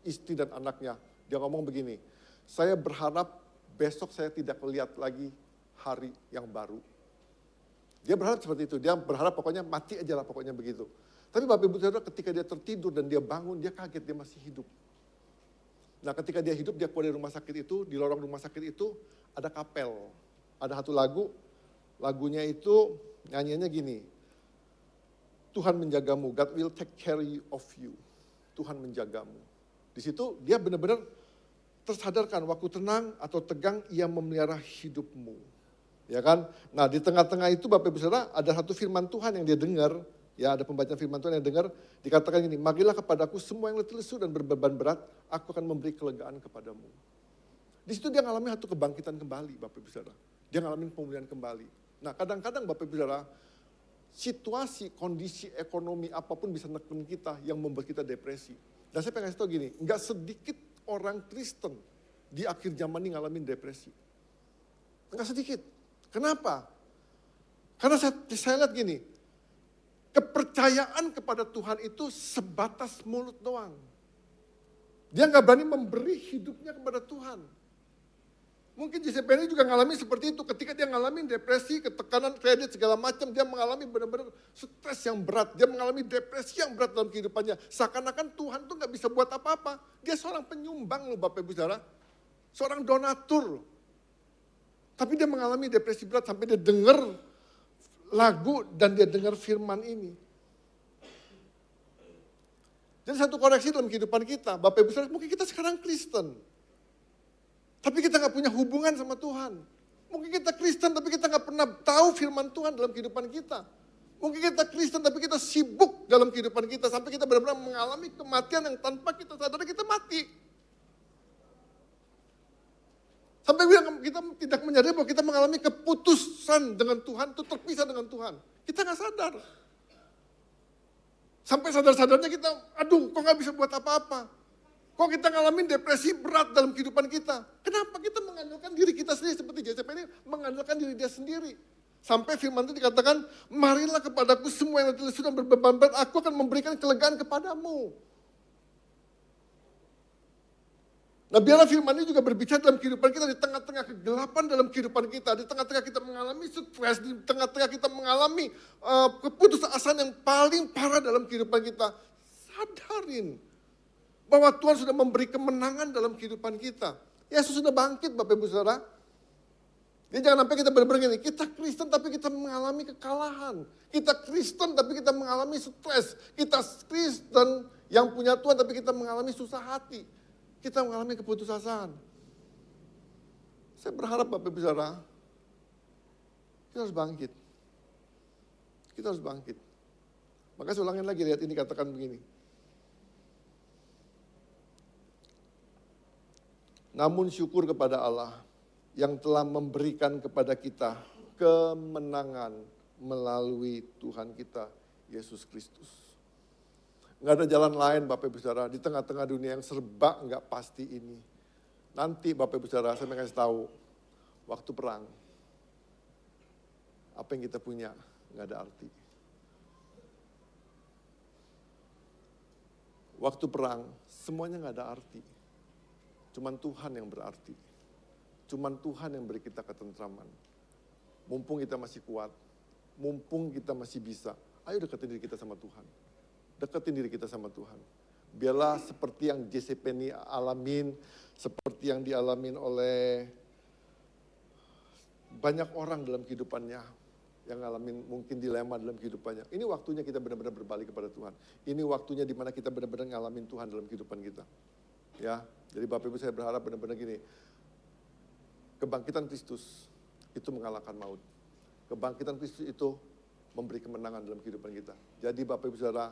istri dan anaknya. Dia ngomong begini, saya berharap besok saya tidak melihat lagi hari yang baru. Dia berharap seperti itu, dia berharap pokoknya mati aja lah pokoknya begitu. Tapi Bapak Ibu Saudara ketika dia tertidur dan dia bangun, dia kaget dia masih hidup. Nah ketika dia hidup, dia keluar dari rumah sakit itu, di lorong rumah sakit itu ada kapel. Ada satu lagu, lagunya itu nyanyiannya gini, Tuhan menjagamu, God will take care of you. Tuhan menjagamu. Di situ dia benar-benar tersadarkan waktu tenang atau tegang ia memelihara hidupmu. Ya kan? Nah di tengah-tengah itu Bapak Ibu Saudara ada satu firman Tuhan yang dia dengar. Ya ada pembacaan firman Tuhan yang dengar. Dikatakan gini, marilah kepadaku semua yang letih lesu dan berbeban berat. Aku akan memberi kelegaan kepadamu. Di situ dia mengalami satu kebangkitan kembali Bapak Ibu Saudara. Dia mengalami pemulihan kembali. Nah kadang-kadang Bapak Ibu Saudara, situasi, kondisi ekonomi apapun bisa neken kita yang membuat kita depresi. Dan saya pengen kasih tahu gini, nggak sedikit orang Kristen di akhir zaman ini ngalamin depresi. Nggak sedikit. Kenapa? Karena saya lihat gini, kepercayaan kepada Tuhan itu sebatas mulut doang. Dia nggak berani memberi hidupnya kepada Tuhan. Mungkin Giuseppe ini juga mengalami seperti itu. Ketika dia mengalami depresi, ketekanan kredit, segala macam. Dia mengalami benar-benar stres yang berat. Dia mengalami depresi yang berat dalam kehidupannya. Seakan-akan Tuhan tuh gak bisa buat apa-apa. Dia seorang penyumbang loh Bapak Ibu Saudara. Seorang donatur. Tapi dia mengalami depresi berat sampai dia dengar lagu dan dia dengar firman ini. Jadi satu koreksi dalam kehidupan kita. Bapak Ibu Saudara, mungkin kita sekarang Kristen. Tapi kita gak punya hubungan sama Tuhan. Mungkin kita Kristen tapi kita gak pernah tahu firman Tuhan dalam kehidupan kita. Mungkin kita Kristen tapi kita sibuk dalam kehidupan kita. Sampai kita benar-benar mengalami kematian yang tanpa kita sadari kita mati. Sampai kita tidak menyadari bahwa kita mengalami keputusan dengan Tuhan, itu terpisah dengan Tuhan. Kita gak sadar. Sampai sadar-sadarnya kita, aduh kok gak bisa buat apa-apa. Kok kita ngalamin depresi berat dalam kehidupan kita? Kenapa kita mengandalkan diri kita sendiri seperti Giuseppe ini mengandalkan diri dia sendiri? Sampai firman itu dikatakan, marilah kepadaku semua yang sudah berbeban berat, aku akan memberikan kelegaan kepadamu. Nah biarlah firman ini juga berbicara dalam kehidupan kita, di tengah-tengah kegelapan dalam kehidupan kita, di tengah-tengah kita mengalami stres, di tengah-tengah kita mengalami keputusasaan yang paling parah dalam kehidupan kita. Sadarin bahwa Tuhan sudah memberi kemenangan dalam kehidupan kita. Yesus sudah bangkit Bapak Ibu Saudara. Jadi jangan sampai kita benar-benar gini, kita Kristen tapi kita mengalami kekalahan. Kita Kristen tapi kita mengalami stres. Kita Kristen yang punya Tuhan tapi kita mengalami susah hati. Kita mengalami keputusasaan. Saya berharap Bapak Ibu Saudara, kita harus bangkit. Kita harus bangkit. Maka saya ulangin lagi, lihat ini katakan begini. Namun syukur kepada Allah yang telah memberikan kepada kita kemenangan melalui Tuhan kita, Yesus Kristus. Nggak ada jalan lain Bapak Ibu Saudara, di tengah-tengah dunia yang serba nggak pasti ini. Nanti Bapak Ibu Saudara, saya mau kasih tahu, waktu perang, apa yang kita punya nggak ada arti. Waktu perang, semuanya nggak ada arti. Cuman Tuhan yang berarti. Cuman Tuhan yang beri kita ketentraman. Mumpung kita masih kuat, mumpung kita masih bisa, ayo deketin diri kita sama Tuhan. Deketin diri kita sama Tuhan. Biarlah seperti yang Giuseppe ini alamin, seperti yang dialamin oleh banyak orang dalam kehidupannya, yang ngalamin mungkin dilema dalam kehidupannya. Ini waktunya kita benar-benar berbalik kepada Tuhan. Ini waktunya di mana kita benar-benar ngalamin Tuhan dalam kehidupan kita. Ya, jadi Bapak Ibu saya berharap benar-benar gini, kebangkitan Kristus itu mengalahkan maut. Kebangkitan Kristus itu memberi kemenangan dalam kehidupan kita. Jadi Bapak Ibu Saudara,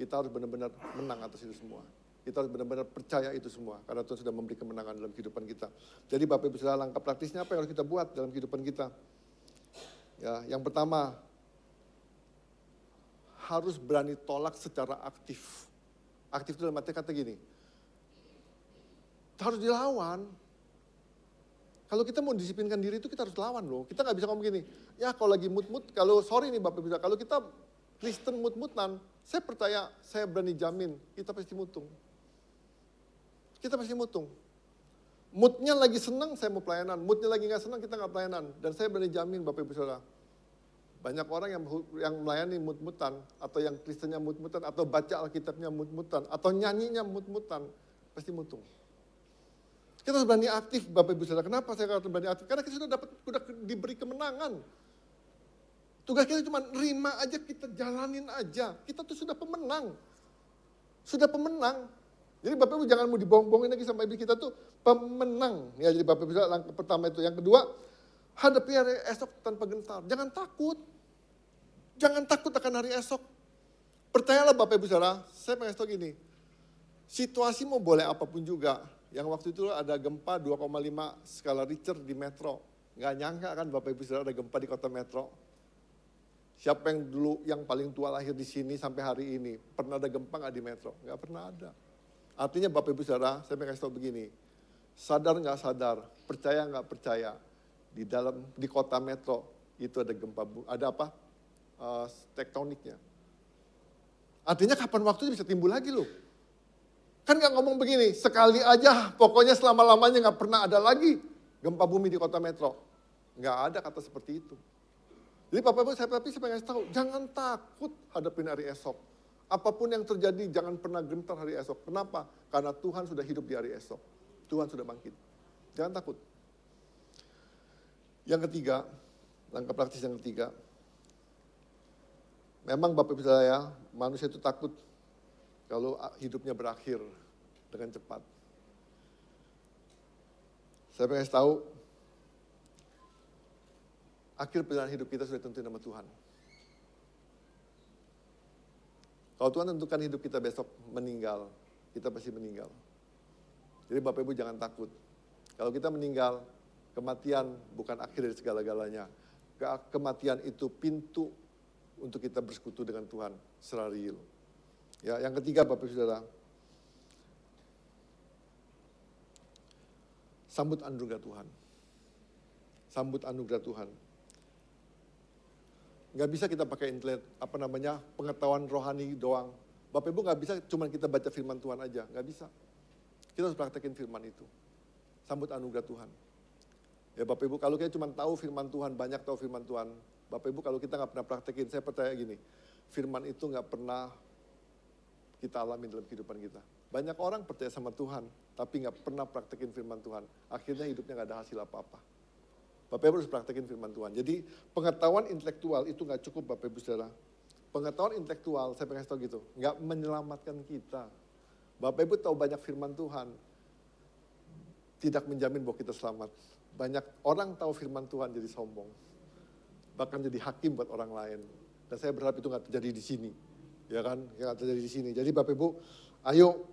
kita harus benar-benar menang atas itu semua. Kita harus benar-benar percaya itu semua, karena Tuhan sudah memberi kemenangan dalam kehidupan kita. Jadi Bapak Ibu Saudara, langkah praktisnya apa yang harus kita buat dalam kehidupan kita? Ya, yang pertama, harus berani tolak secara aktif. Aktif itu dalam arti kata gini, harus dilawan. Kalau kita mau disiplinkan diri itu kita harus lawan loh. Kita nggak bisa ngomong gini, ya kalau lagi mood-mood, kalau sorry nih Bapak Ibu, kalau kita Kristen mood-moodan, saya percaya, saya berani jamin, kita pasti mutung. Kita pasti mutung. Moodnya lagi senang, saya mau pelayanan. Moodnya lagi nggak senang, kita nggak pelayanan. Dan saya berani jamin Bapak Ibu Saudara, banyak orang yang melayani mood-moodan, atau yang Kristennya mood-moodan, atau baca Alkitabnya mood-moodan, atau nyanyinya mood-moodan, pasti mutung. Kita harus berani aktif Bapak Ibu Saudara. Kenapa saya harus berani aktif? Karena kita sudah diberi kemenangan. Tugas kita cuma nerima aja, kita jalanin aja. Kita tuh sudah pemenang. Sudah pemenang. Jadi Bapak Ibu jangan mau dibohong-bohongin lagi sama ibu kita tuh pemenang. Ya, jadi Bapak Ibu Saudara, langkah pertama itu. Yang kedua, hadapi hari esok tanpa gentar. Jangan takut. Jangan takut akan hari esok. Percayalah Bapak Ibu Saudara, saya pengen tahu gini. Situasi mau boleh apapun juga. Yang waktu itu ada gempa 2,5 skala Richter di Metro. Nggak nyangka kan Bapak Ibu Saudara ada gempa di kota Metro. Siapa yang dulu yang paling tua lahir di sini sampai hari ini, pernah ada gempa nggak di Metro? Nggak pernah ada. Artinya Bapak Ibu Saudara, saya mau kasih tahu begini. Sadar nggak sadar, percaya nggak percaya, di kota Metro itu ada gempa, ada apa? Tektoniknya. Artinya kapan waktunya bisa timbul lagi loh. Kan nggak ngomong begini, sekali aja pokoknya selama-lamanya nggak pernah ada lagi. Gempa bumi di kota metro. Nggak ada kata seperti itu. Jadi Bapak Ibu, saya pengen tahu, jangan takut hadapin hari esok. Apapun yang terjadi, jangan pernah gentar hari esok. Kenapa? Karena Tuhan sudah hidup di hari esok. Tuhan sudah bangkit. Jangan takut. Yang ketiga, langkah praktis yang ketiga. Memang Bapak Ibu saya, manusia itu takut kalau hidupnya berakhir dengan cepat. Saya pengen tahu, akhir perjalanan hidup kita sudah tentuin nama Tuhan. Kalau Tuhan tentukan hidup kita besok meninggal, kita pasti meninggal. Jadi Bapak Ibu jangan takut. Kalau kita meninggal, kematian bukan akhir dari segala-galanya. Kematian itu pintu untuk kita bersekutu dengan Tuhan secara real. Ya, yang ketiga Bapak Ibu Saudara, sambut anugerah Tuhan. Sambut anugerah Tuhan. Nggak bisa kita pakai pengetahuan rohani doang. Bapak Ibu nggak bisa cuma kita baca firman Tuhan aja, nggak bisa. Kita harus praktekin firman itu. Sambut anugerah Tuhan. Ya Bapak Ibu, kalau kita cuma tahu firman Tuhan, banyak tahu firman Tuhan. Bapak Ibu kalau kita nggak pernah praktekin, saya percaya gini, firman itu nggak pernah kita alami dalam kehidupan kita. Banyak orang percaya sama Tuhan, tapi nggak pernah praktekin firman Tuhan. Akhirnya hidupnya nggak ada hasil apa-apa. Bapak Ibu harus praktekin firman Tuhan. Jadi pengetahuan intelektual itu nggak cukup Bapak Ibu Saudara. Pengetahuan intelektual, saya pengen tahu gitu, nggak menyelamatkan kita. Bapak Ibu tahu banyak firman Tuhan, tidak menjamin bahwa kita selamat. Banyak orang tahu firman Tuhan jadi sombong. Bahkan jadi hakim buat orang lain. Dan saya berharap itu nggak terjadi di sini. Ya kan, nggak terjadi di sini. Jadi Bapak Ibu, ayo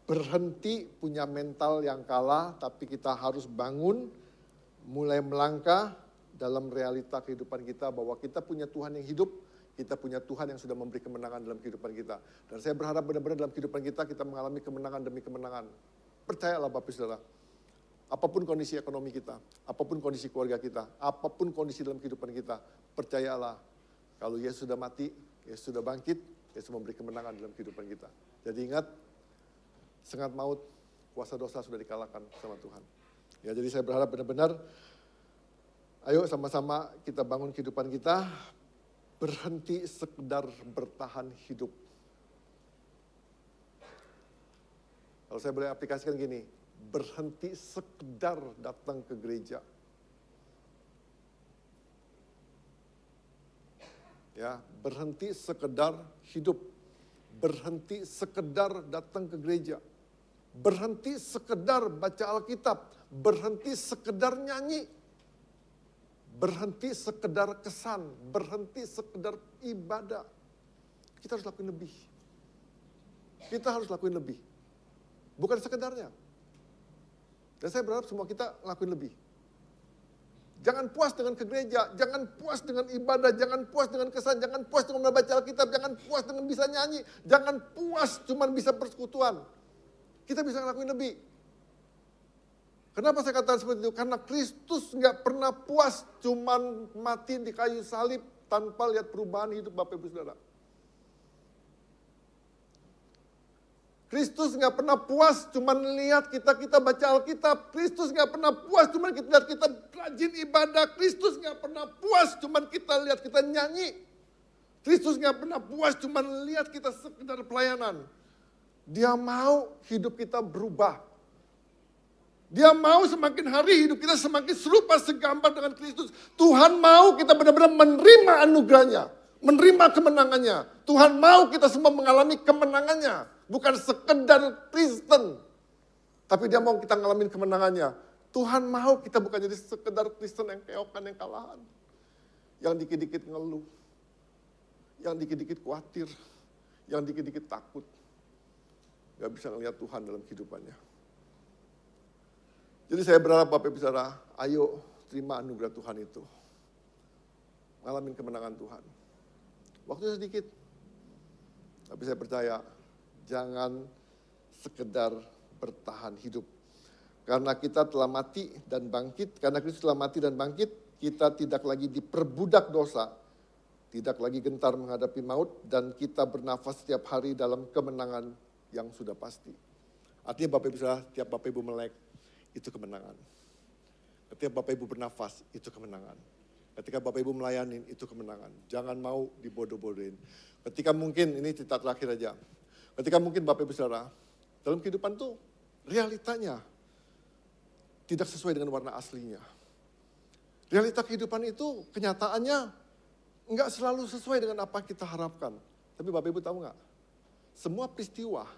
berhenti punya mental yang kalah, tapi kita harus bangun, mulai melangkah dalam realita kehidupan kita bahwa kita punya Tuhan yang hidup, kita punya Tuhan yang sudah memberi kemenangan dalam kehidupan kita. Dan saya berharap benar-benar dalam kehidupan kita mengalami kemenangan demi kemenangan. Percayalah Bapak Saudara, apapun kondisi ekonomi kita, apapun kondisi keluarga kita, apapun kondisi dalam kehidupan kita, percayalah kalau Yesus sudah mati, Yesus sudah bangkit, Yesus memberi kemenangan dalam kehidupan kita. Jadi ingat, sengat maut, kuasa dosa sudah dikalahkan sama Tuhan. Ya, jadi saya berharap benar-benar, ayo sama-sama kita bangun kehidupan kita, berhenti sekedar bertahan hidup. Kalau saya boleh aplikasikan gini, berhenti sekedar datang ke gereja. Ya, berhenti sekedar hidup, berhenti sekedar datang ke gereja. Berhenti sekedar baca Alkitab, berhenti sekedar nyanyi, berhenti sekedar kesan, berhenti sekedar ibadah. Kita harus lakuin lebih. Kita harus lakuin lebih. Bukan sekedarnya. Dan saya berharap semua kita lakuin lebih. Jangan puas dengan ke gereja, jangan puas dengan ibadah, jangan puas dengan kesan, jangan puas dengan membaca Alkitab, jangan puas dengan bisa nyanyi, jangan puas cuma bisa persekutuan. Kita bisa ngelakuin lebih. Kenapa saya katakan seperti itu? Karena Kristus nggak pernah puas cuman mati di kayu salib tanpa lihat perubahan hidup Bapak Ibu Saudara. Kristus nggak pernah puas cuman lihat kita baca Alkitab. Kristus nggak pernah puas cuman kita lihat kita rajin ibadah. Kristus nggak pernah puas cuman kita lihat kita nyanyi. Kristus nggak pernah puas cuman lihat kita sekedar pelayanan. Dia mau hidup kita berubah. Dia mau semakin hari hidup kita semakin serupa segambar dengan Kristus. Tuhan mau kita benar-benar menerima anugerahnya. Menerima kemenangannya. Tuhan mau kita semua mengalami kemenangannya. Bukan sekedar Kristen. Tapi dia mau kita ngalamin kemenangannya. Tuhan mau kita bukan jadi sekedar Kristen yang keokan, yang kalahan. Yang dikit-dikit ngeluh. Yang dikit-dikit khawatir. Yang dikit-dikit takut. Gak bisa ngelihat Tuhan dalam kehidupannya. Jadi saya berharap Bapak Ibu Saudara, ayo terima anugerah Tuhan itu. Ngalamin kemenangan Tuhan. Waktunya sedikit. Tapi saya percaya, jangan sekedar bertahan hidup. Karena kita telah mati dan bangkit, karena Kristus telah mati dan bangkit, kita tidak lagi diperbudak dosa. Tidak lagi gentar menghadapi maut, dan kita bernafas setiap hari dalam kemenangan yang sudah pasti. Artinya Bapak Ibu Saudara, tiap Bapak Ibu melek, itu kemenangan. Ketika Bapak Ibu bernafas, itu kemenangan. Ketika Bapak Ibu melayani, itu kemenangan. Jangan mau dibodoh-bodohin. Ketika mungkin, ini cerita terakhir aja. Ketika mungkin Bapak Ibu Saudara, dalam kehidupan tuh realitanya tidak sesuai dengan warna aslinya. Realita kehidupan itu kenyataannya enggak selalu sesuai dengan apa kita harapkan. Tapi Bapak Ibu tahu enggak? Semua peristiwa,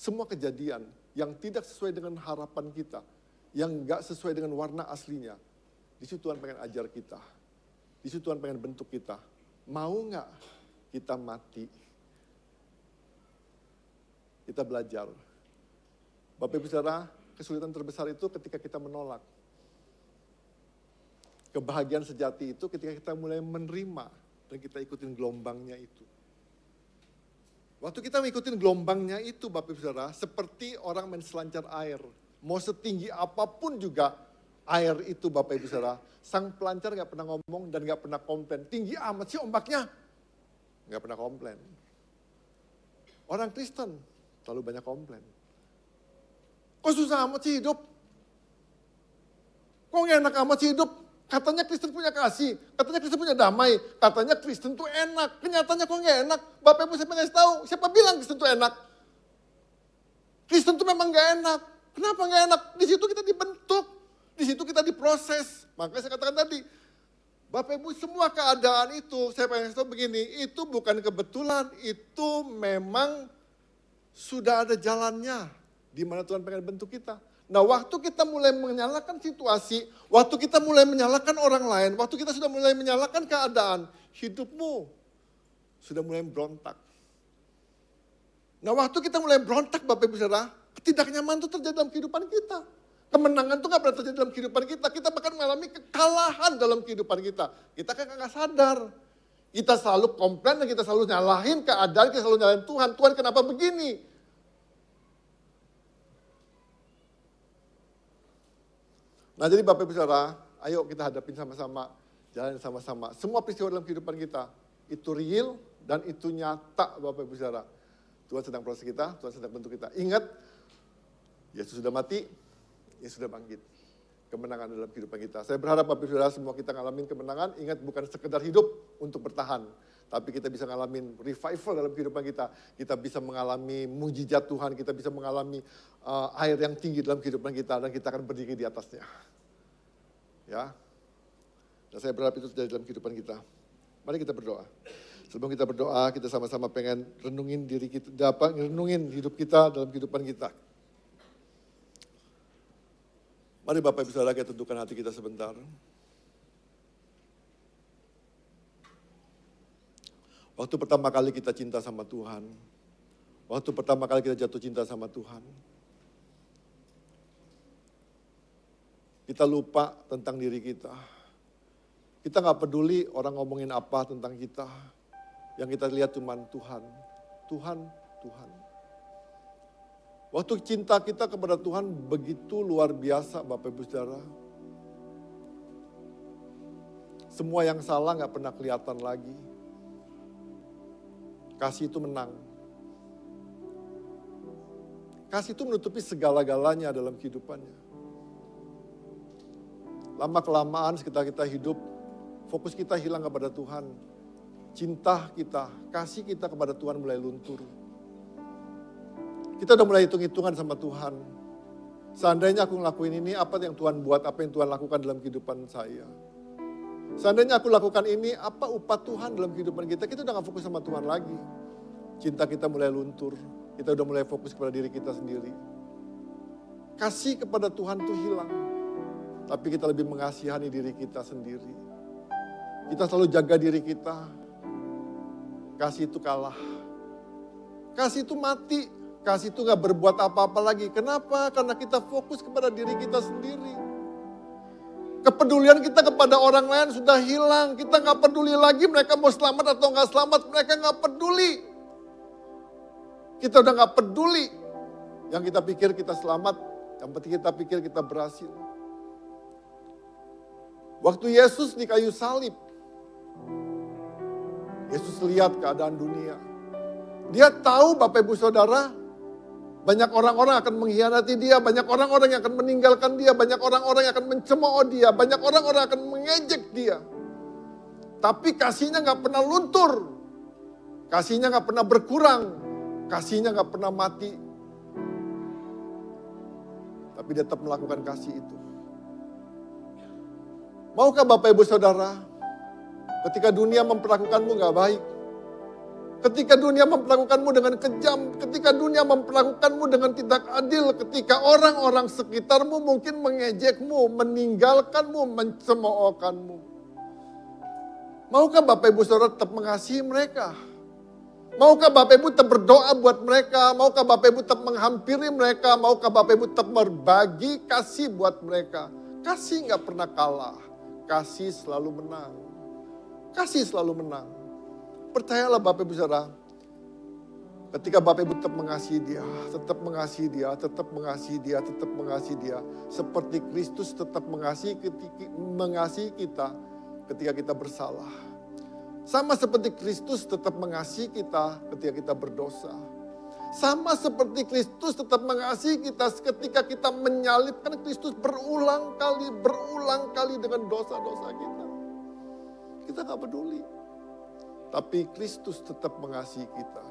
semua kejadian yang tidak sesuai dengan harapan kita, yang enggak sesuai dengan warna aslinya, di situ Tuhan pengen ajar kita. Di situ Tuhan pengen bentuk kita. Mau enggak kita mati? Kita belajar. Bapak Ibu Saudara, kesulitan terbesar itu ketika kita menolak. Kebahagiaan sejati itu ketika kita mulai menerima dan kita ikutin gelombangnya itu. Waktu kita mengikutin gelombangnya itu Bapak Ibu Saudara, seperti orang main selancar air. Mau setinggi apapun juga air itu Bapak Ibu Saudara, sang pelancar gak pernah ngomong dan gak pernah komplain. Tinggi amat sih ombaknya, gak pernah komplain. Orang Kristen terlalu banyak komplain. Kok susah amat sih hidup? Kok gak enak amat sih hidup? Katanya Kristen punya kasih, katanya Kristen punya damai, katanya Kristen tuh enak. Kenyataannya kok gak enak? Bapak Ibu saya pengen tahu, siapa bilang Kristen tuh enak? Kristen tuh memang gak enak. Kenapa gak enak? Di situ kita dibentuk, di situ kita diproses. Makanya saya katakan tadi, Bapak Ibu semua keadaan itu, saya pengen tahu begini, itu bukan kebetulan, itu memang sudah ada jalannya. Di mana Tuhan pengen bentuk kita. Nah waktu kita mulai menyalahkan situasi, waktu kita mulai menyalahkan orang lain, waktu kita sudah mulai menyalahkan keadaan, hidupmu sudah mulai berontak. Nah waktu kita mulai berontak Bapak Ibu Saudara, ketidaknyamanan itu terjadi dalam kehidupan kita. Kemenangan itu gak pernah terjadi dalam kehidupan kita, kita bahkan mengalami kekalahan dalam kehidupan kita. Kita kan gak sadar. Kita selalu komplain dan kita selalu nyalahin keadaan, kita selalu nyalahin Tuhan. Tuhan kenapa begini? Nah jadi Bapak Ibu Saudara, ayo kita hadapin sama-sama, jalanin sama-sama. Semua peristiwa dalam kehidupan kita, itu real dan itu nyata Bapak Ibu Saudara. Tuhan sedang proses kita, Tuhan sedang bentuk kita. Ingat, Yesus sudah mati, Yesus sudah bangkit. Kemenangan dalam kehidupan kita. Saya berharap Bapak Ibu Saudara semua kita ngalamin kemenangan, ingat bukan sekedar hidup untuk bertahan. Tapi kita bisa ngalamin revival dalam kehidupan kita. Kita bisa mengalami mujizat Tuhan, kita bisa mengalami air yang tinggi dalam kehidupan kita. Dan kita akan berdiri di atasnya. Ya. Dan saya berharap itu terjadi dalam kehidupan kita. Mari kita berdoa. Sebelum kita berdoa, kita sama-sama pengen renungin diri kita, renungin hidup kita dalam kehidupan kita. Mari Bapak Ibu Saudara kita tentukan hati kita sebentar. Waktu pertama kali kita cinta sama Tuhan. Waktu pertama kali kita jatuh cinta sama Tuhan. Kita lupa tentang diri kita. Kita gak peduli orang ngomongin apa tentang kita. Yang kita lihat cuma Tuhan. Tuhan, Tuhan. Waktu cinta kita kepada Tuhan begitu luar biasa Bapak Ibu Saudara. Semua yang salah gak pernah kelihatan lagi. Kasih itu menang. Kasih itu menutupi segala-galanya dalam kehidupannya. Lama-kelamaan sekitar kita hidup, fokus kita hilang kepada Tuhan. Cinta kita, kasih kita kepada Tuhan mulai luntur. Kita udah mulai hitung-hitungan sama Tuhan. Seandainya aku ngelakuin ini, apa yang Tuhan buat, apa yang Tuhan lakukan dalam kehidupan saya. Seandainya aku lakukan ini, apa upah Tuhan dalam kehidupan kita? Kita udah gak fokus sama Tuhan lagi. Cinta kita mulai luntur. Kita udah mulai fokus kepada diri kita sendiri. Kasih kepada Tuhan itu hilang. Tapi kita lebih mengasihani diri kita sendiri. Kita selalu jaga diri kita. Kasih itu kalah. Kasih itu mati. Kasih itu gak berbuat apa-apa lagi. Kenapa? Karena kita fokus kepada diri kita sendiri. Kepedulian kita kepada orang lain sudah hilang. Kita gak peduli lagi mereka mau selamat atau gak selamat. Mereka gak peduli. Kita udah gak peduli. Yang kita pikir kita selamat. Yang penting kita pikir kita berhasil. Waktu Yesus di kayu salib. Yesus lihat keadaan dunia. Dia tahu Bapak Ibu Saudara. Banyak orang-orang akan mengkhianati dia, banyak orang-orang yang akan meninggalkan dia, banyak orang-orang yang akan mencemooh dia, banyak orang-orang akan mengejek dia. Tapi kasihnya gak pernah luntur, kasihnya gak pernah berkurang, kasihnya gak pernah mati. Tapi dia tetap melakukan kasih itu. Maukah Bapak Ibu Saudara, ketika dunia memperlakukanmu gak baik, ketika dunia memperlakukanmu dengan kejam, ketika dunia memperlakukanmu dengan tidak adil, ketika orang-orang sekitarmu mungkin mengejekmu, meninggalkanmu, mencemoohkanmu. Maukah Bapak Ibu Saudara tetap mengasihi mereka? Maukah Bapak Ibu tetap berdoa buat mereka? Maukah Bapak Ibu tetap menghampiri mereka? Maukah Bapak Ibu tetap berbagi kasih buat mereka? Kasih gak pernah kalah, kasih selalu menang. Kasih selalu menang. Percayalah Bapak Ibu Saudara, ketika Bapak Ibu tetap mengasihi dia, tetap mengasihi dia, tetap mengasihi dia, tetap mengasihi dia. Seperti Kristus tetap mengasihi kita ketika kita bersalah. Sama seperti Kristus tetap mengasihi kita ketika kita berdosa. Sama seperti Kristus tetap mengasihi kita ketika kita menyalibkan Kristus berulang kali dengan dosa-dosa kita. Kita gak peduli. Tapi Kristus tetap mengasihi kita.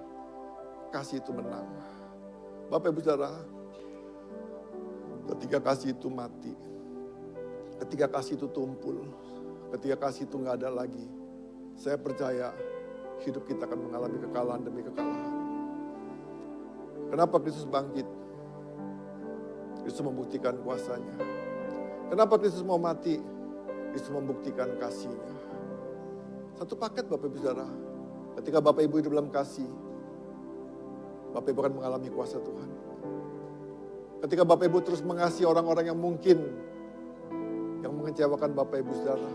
Kasih itu menang. Bapak Ibu Saudara, ketika kasih itu mati, ketika kasih itu tumpul, ketika kasih itu gak ada lagi, saya percaya hidup kita akan mengalami kekalahan demi kekalahan. Kenapa Kristus bangkit? Kristus membuktikan kuasanya. Kenapa Kristus mau mati? Kristus membuktikan kasihnya. Satu paket Bapak Ibu Saudara. Ketika Bapak Ibu hidup dalam kasih, Bapak Ibu akan mengalami kuasa Tuhan. Ketika Bapak Ibu terus mengasihi orang-orang yang mungkin yang mengecewakan Bapak Ibu Saudara,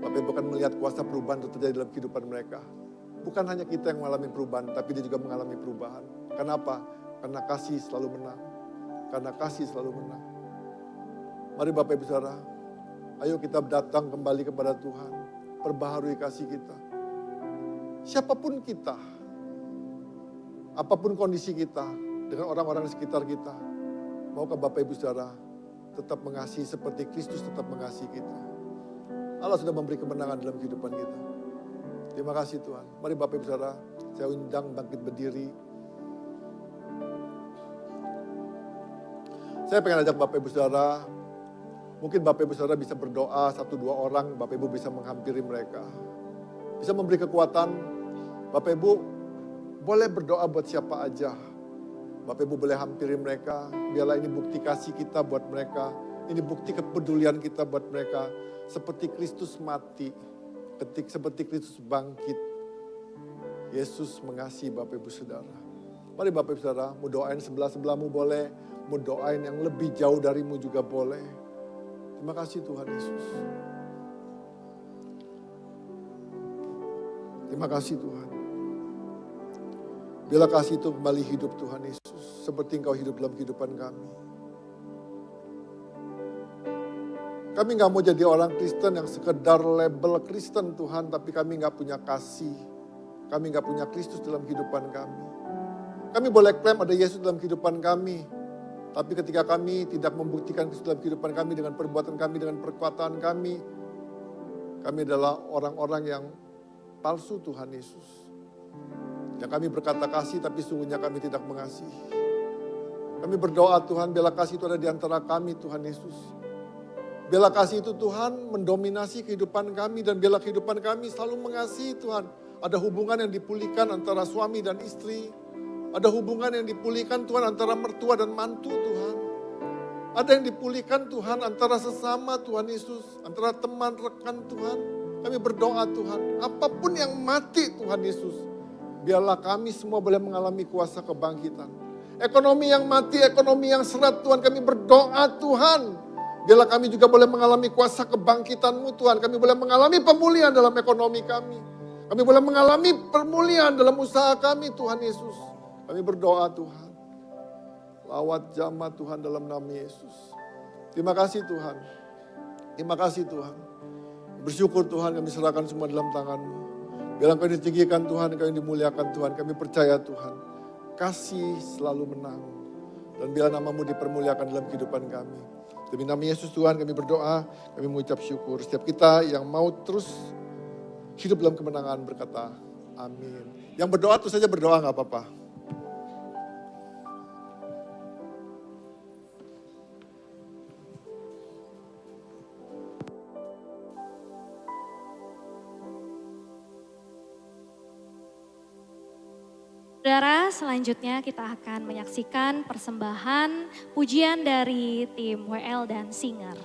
Bapak Ibu akan melihat kuasa perubahan itu terjadi dalam kehidupan mereka. Bukan hanya kita yang mengalami perubahan, tapi dia juga mengalami perubahan. Kenapa? Karena kasih selalu menang. Karena kasih selalu menang. Mari Bapak Ibu Saudara, ayo kita datang kembali kepada Tuhan. Perbaharui kasih kita. Siapapun kita, apapun kondisi kita, dengan orang-orang di sekitar kita, maukah Bapak Ibu Saudara tetap mengasihi seperti Kristus tetap mengasihi kita. Allah sudah memberi kemenangan dalam kehidupan kita. Terima kasih Tuhan. Mari Bapak Ibu Saudara, saya undang bangkit berdiri. Saya pengen ajak Bapak Ibu Saudara, mungkin Bapak Ibu Saudara bisa berdoa 1-2 orang, Bapak Ibu bisa menghampiri mereka. Bisa memberi kekuatan, Bapak Ibu boleh berdoa buat siapa aja. Bapak Ibu boleh hampiri mereka, biarlah ini bukti kasih kita buat mereka. Ini bukti kepedulian kita buat mereka. Seperti Kristus mati, seperti Kristus bangkit. Yesus mengasihi Bapak Ibu Saudara. Mari Bapak Ibu Saudara, mau doain sebelah-sebelahmu boleh, mau doain yang lebih jauh darimu juga boleh. Terima kasih Tuhan Yesus. Terima kasih Tuhan. Bila kasih itu kembali hidup Tuhan Yesus, seperti Engkau hidup dalam kehidupan kami. Kami gak mau jadi orang Kristen yang sekedar label Kristen Tuhan, tapi kami gak punya kasih. Kami gak punya Kristus dalam kehidupan kami. Kami boleh klaim ada Yesus dalam kehidupan kami. Tapi ketika kami tidak membuktikan Kristus dalam kehidupan kami dengan perbuatan kami, dengan perkuatan kami adalah orang-orang yang palsu Tuhan Yesus. Yang kami berkata kasih tapi sungguhnya kami tidak mengasihi. Kami berdoa Tuhan, biarlah kasih itu ada di antara kami Tuhan Yesus. Biarlah kasih itu Tuhan mendominasi kehidupan kami dan biarlah kehidupan kami selalu mengasihi Tuhan. Ada hubungan yang dipulihkan antara suami dan istri. Ada hubungan yang dipulihkan Tuhan antara mertua dan mantu Tuhan. Ada yang dipulihkan Tuhan antara sesama Tuhan Yesus. Antara teman, rekan Tuhan. Kami berdoa Tuhan, apapun yang mati Tuhan Yesus. Biarlah kami semua boleh mengalami kuasa kebangkitan. Ekonomi yang mati, ekonomi yang seret Tuhan, kami berdoa Tuhan. Biarlah kami juga boleh mengalami kuasa kebangkitan-Mu Tuhan. Kami boleh mengalami pemulihan dalam ekonomi kami. Kami boleh mengalami pemulihan dalam usaha kami Tuhan Yesus. Kami berdoa Tuhan. Lawat jamah Tuhan dalam nama Yesus. Terima kasih Tuhan. Terima kasih Tuhan. Bersyukur Tuhan kami serahkan semua dalam tangan-Mu. Biarlah Engkau ditinggikan Tuhan, Engkau yang dimuliakan Tuhan. Kami percaya Tuhan. kasih selalu menang. Dan biar namamu dipermuliakan dalam kehidupan kami. Demi nama Yesus Tuhan kami berdoa, kami mengucap syukur. Setiap kita yang mau terus hidup dalam kemenangan berkata amin. Yang berdoa terus saja berdoa gak apa-apa. Saudara, selanjutnya kita akan menyaksikan persembahan pujian dari tim WL dan Singer.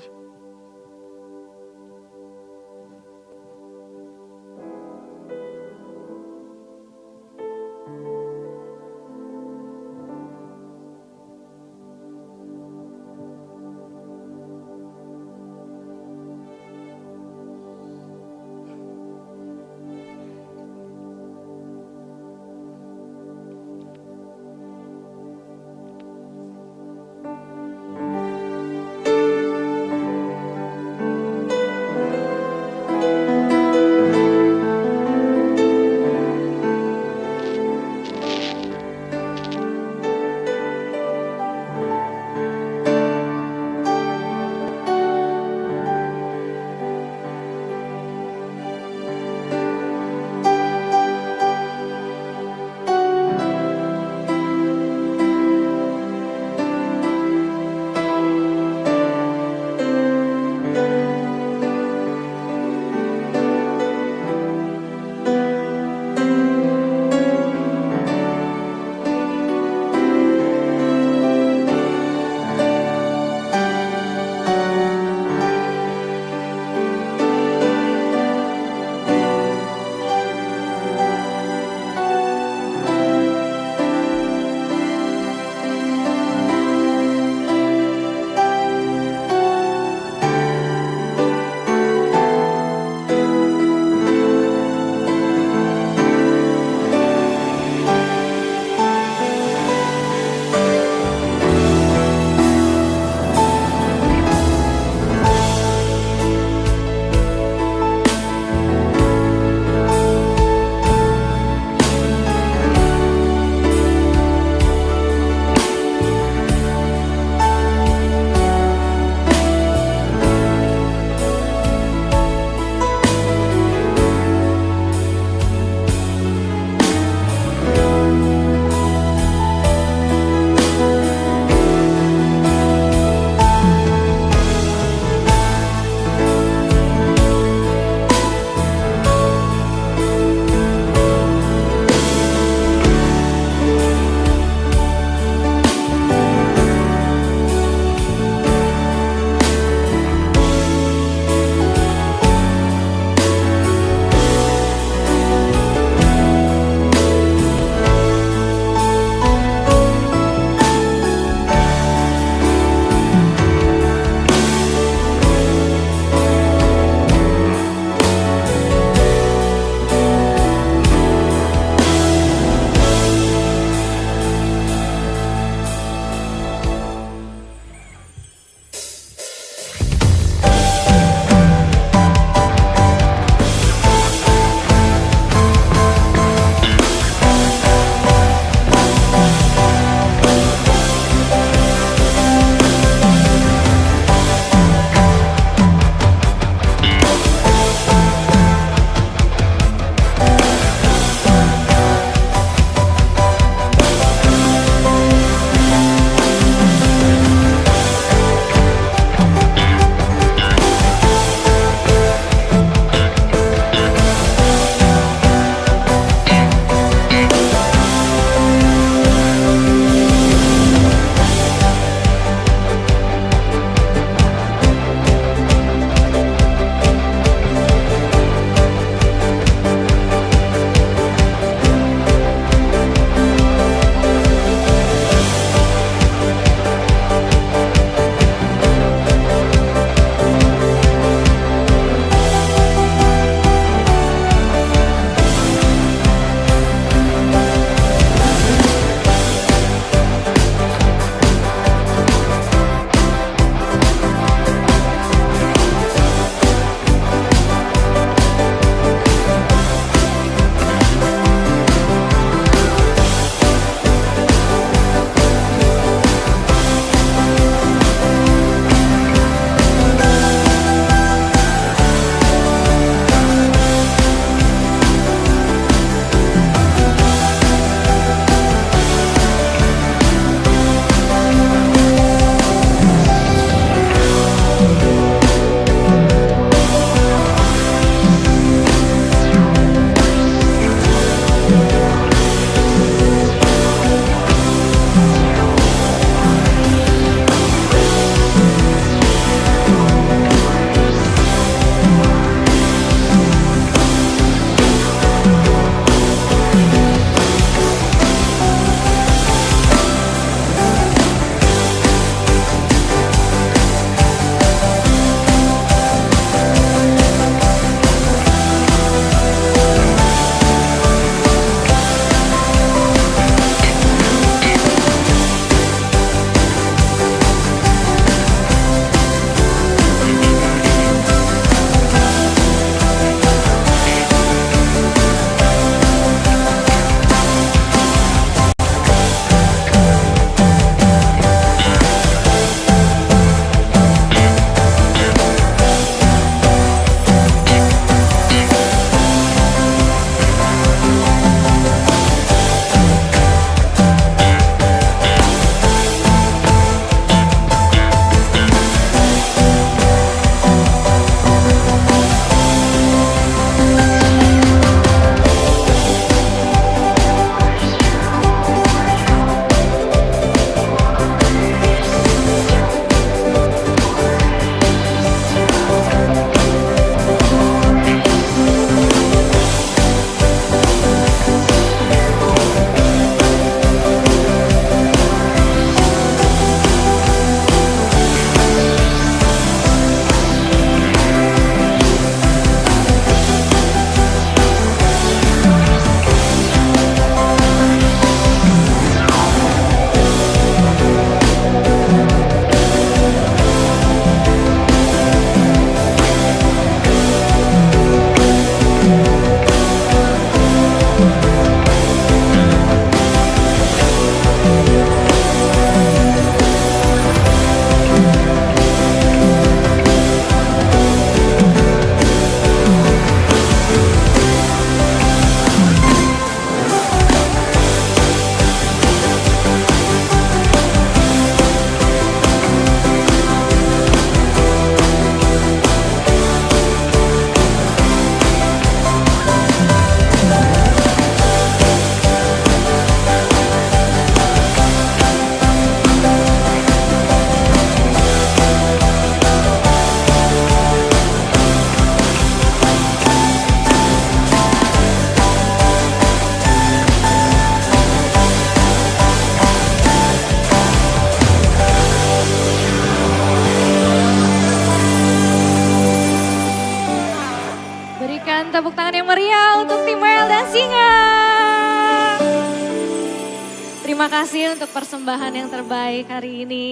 Terima kasih untuk persembahan yang terbaik hari ini.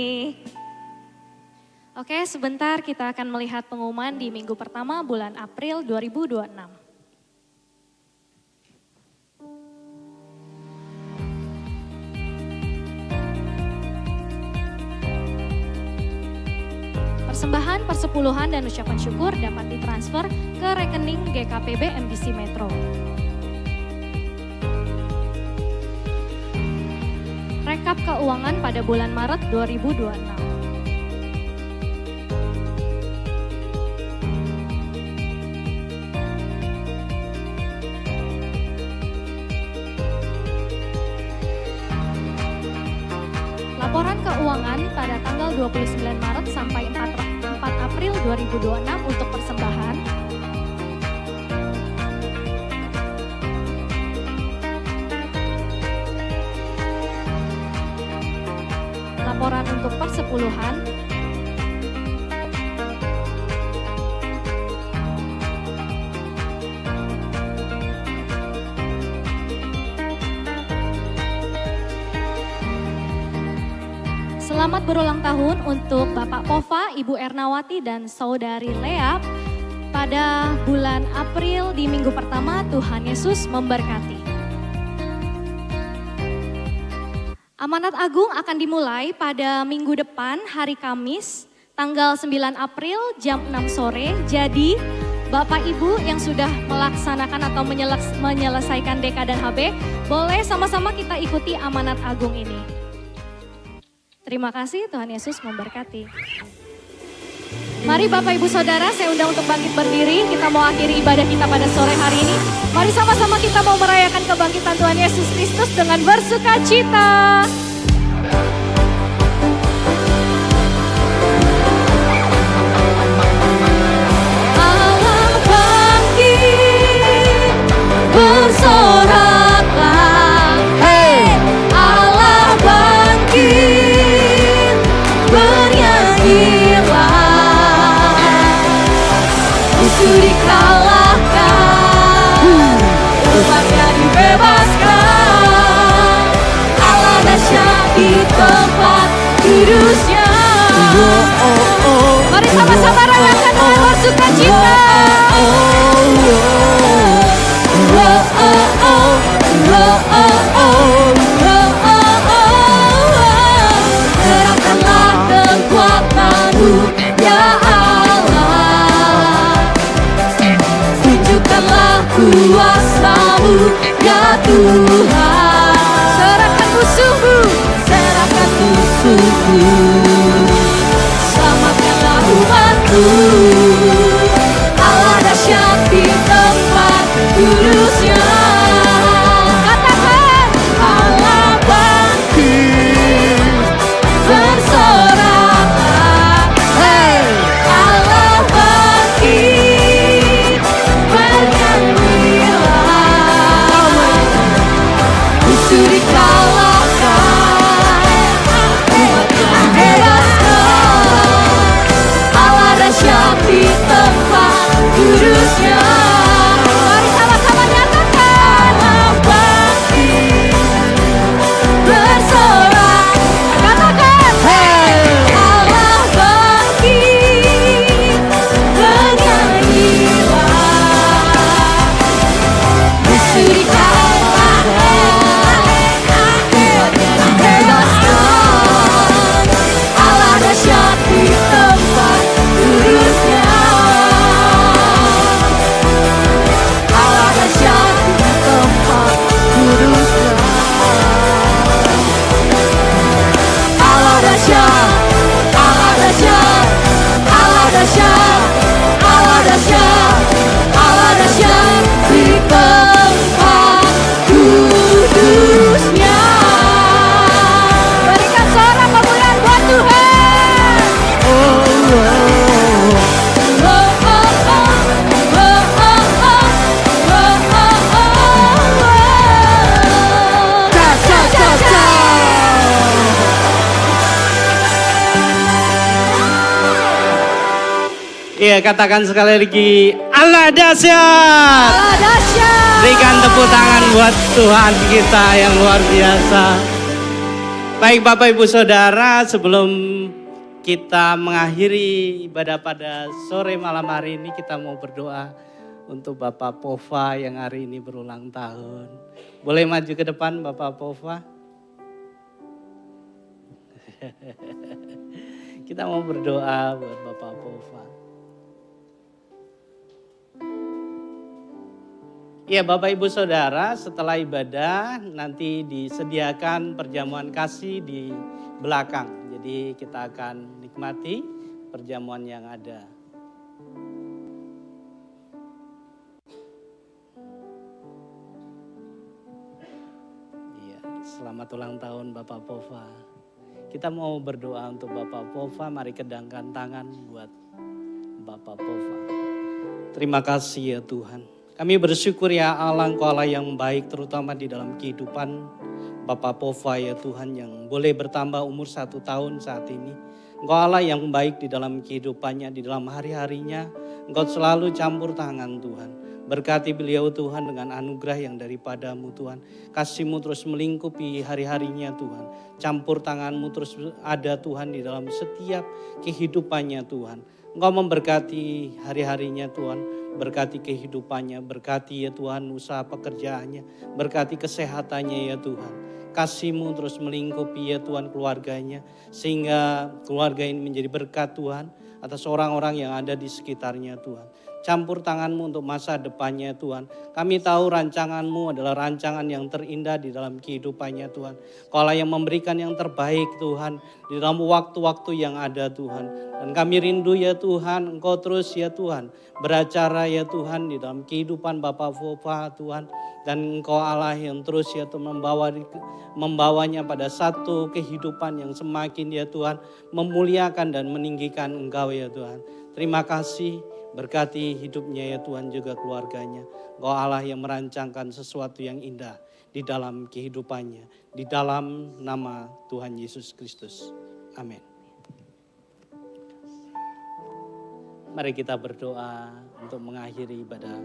Oke, sebentar kita akan melihat pengumuman di minggu pertama bulan April 2026. Persembahan, persepuluhan, dan ucapan syukur dapat ditransfer ke rekening GKPB MBC Metro. Rekap keuangan pada bulan Maret 2026. Laporan keuangan pada tanggal 29 Maret sampai 4 April 2026 untuk persembahan. Laporan untuk persepuluhan. Selamat berulang tahun untuk Bapak Pova, Ibu Ernawati, dan Saudari Lea pada bulan April di minggu pertama. Tuhan Yesus memberkati. Amanat Agung akan dimulai pada minggu depan, hari Kamis, tanggal 9 April jam 6 sore. Jadi Bapak Ibu yang sudah melaksanakan atau menyelesaikan DK dan HB, boleh sama-sama kita ikuti Amanat Agung ini. Terima kasih, Tuhan Yesus memberkati. Mari Bapak Ibu Saudara, saya undang untuk bangkit berdiri. Kita mau akhiri ibadah kita pada sore hari ini. Mari sama-sama kita mau merayakan kebangkitan Tuhan Yesus Kristus dengan bersuka cita. Allah bangkit, bersoraklah. Hey, Allah bangkit, bernyanyilah. Musuh dikalahkan, umatnya dibebaskan. Allah dahsyat di tempat kudusnya. Mari sama-sama rayakan dengan bersuka cita. Serahkanlah kekuatan-Mu, ya Allah. Tunjukkanlah kuasa-Mu, ya Tuhan. Serahkan musuh-Mu, serahkan musuh-Mu. Selamatkanlah umat-Mu. Allah dahsyat di tempat kudusnya. Katakan, Allah bangkit, bersoraklah. Hey, Allah bangkit, bernyanyilah. Musuh dikalahkan, umatnya dibebaskan. Allah dahsyat di tempat kudusnya. Mari sama-sama nyatakan, Allah bangkit, bersorak. Katakan, hey, Allah bangkit, bernyanyilah. Musuh dikalahkan, umatnya dibebaskan. Allah dahsyat di tempat kudusnya. Allah dahsyat di tempat kudusnya. Allah dahsyat, Allah dahsyat, Allah dahsyat, Allah dahsyat, Allah dahsyat di tempat kudusnya. Berikan suara kemuliaan buat Tuhan. Iya, katakan sekali lagi, Allah dahsyat. Allah dahsyat. Berikan tepuk tangan buat Tuhan kita yang luar biasa. Baik Bapak Ibu Saudara, sebelum kita mengakhiri ibadah pada sore malam hari ini, kita mau berdoa untuk Bapak Pova yang hari ini berulang tahun. Boleh maju ke depan Bapak Pova? Kita mau berdoa buat Bapak Pova. Ya Bapak Ibu Saudara, setelah ibadah nanti disediakan perjamuan kasih di belakang. Jadi kita akan nikmati perjamuan yang ada. Iya, selamat ulang tahun Bapak Pova. Kita mau berdoa untuk Bapak Pova, mari kedangkan tangan buat Bapak Pova. Terima kasih ya Tuhan. Kami bersyukur ya Allah, Engkau Allah yang baik terutama di dalam kehidupan Bapak Pova ya Tuhan yang boleh bertambah umur 1 tahun saat ini. Engkau Allah yang baik di dalam kehidupannya, di dalam hari-harinya. Engkau selalu campur tangan Tuhan. Berkati beliau Tuhan dengan anugerah yang daripada-Mu Tuhan. Kasih-Mu terus melingkupi hari-harinya Tuhan. Campur tangan-Mu terus ada Tuhan di dalam setiap kehidupannya Tuhan. Engkau memberkati hari-harinya Tuhan. Berkati kehidupannya, berkati ya Tuhan usaha pekerjaannya, berkati kesehatannya ya Tuhan. Kasih-Mu terus melingkupi ya Tuhan keluarganya, sehingga keluarga ini menjadi berkat Tuhan atas orang-orang yang ada di sekitarnya Tuhan. Campur tangan-Mu untuk masa depannya Tuhan. Kami tahu rancangan-Mu adalah rancangan yang terindah di dalam kehidupannya Tuhan. Kaulah yang memberikan yang terbaik Tuhan di dalam waktu-waktu yang ada Tuhan. Dan kami rindu ya Tuhan, Engkau terus ya Tuhan beracara ya Tuhan di dalam kehidupan Bapak Pova Tuhan. Dan Engkau Allah yang terus ya Tuhan membawanya pada satu kehidupan yang semakin ya Tuhan memuliakan dan meninggikan Engkau ya Tuhan. Terima kasih. Berkati hidupnya ya Tuhan juga keluarganya. Engkau Allah yang merancangkan sesuatu yang indah di dalam kehidupannya. Di dalam nama Tuhan Yesus Kristus. Amin. Mari kita berdoa untuk mengakhiri ibadah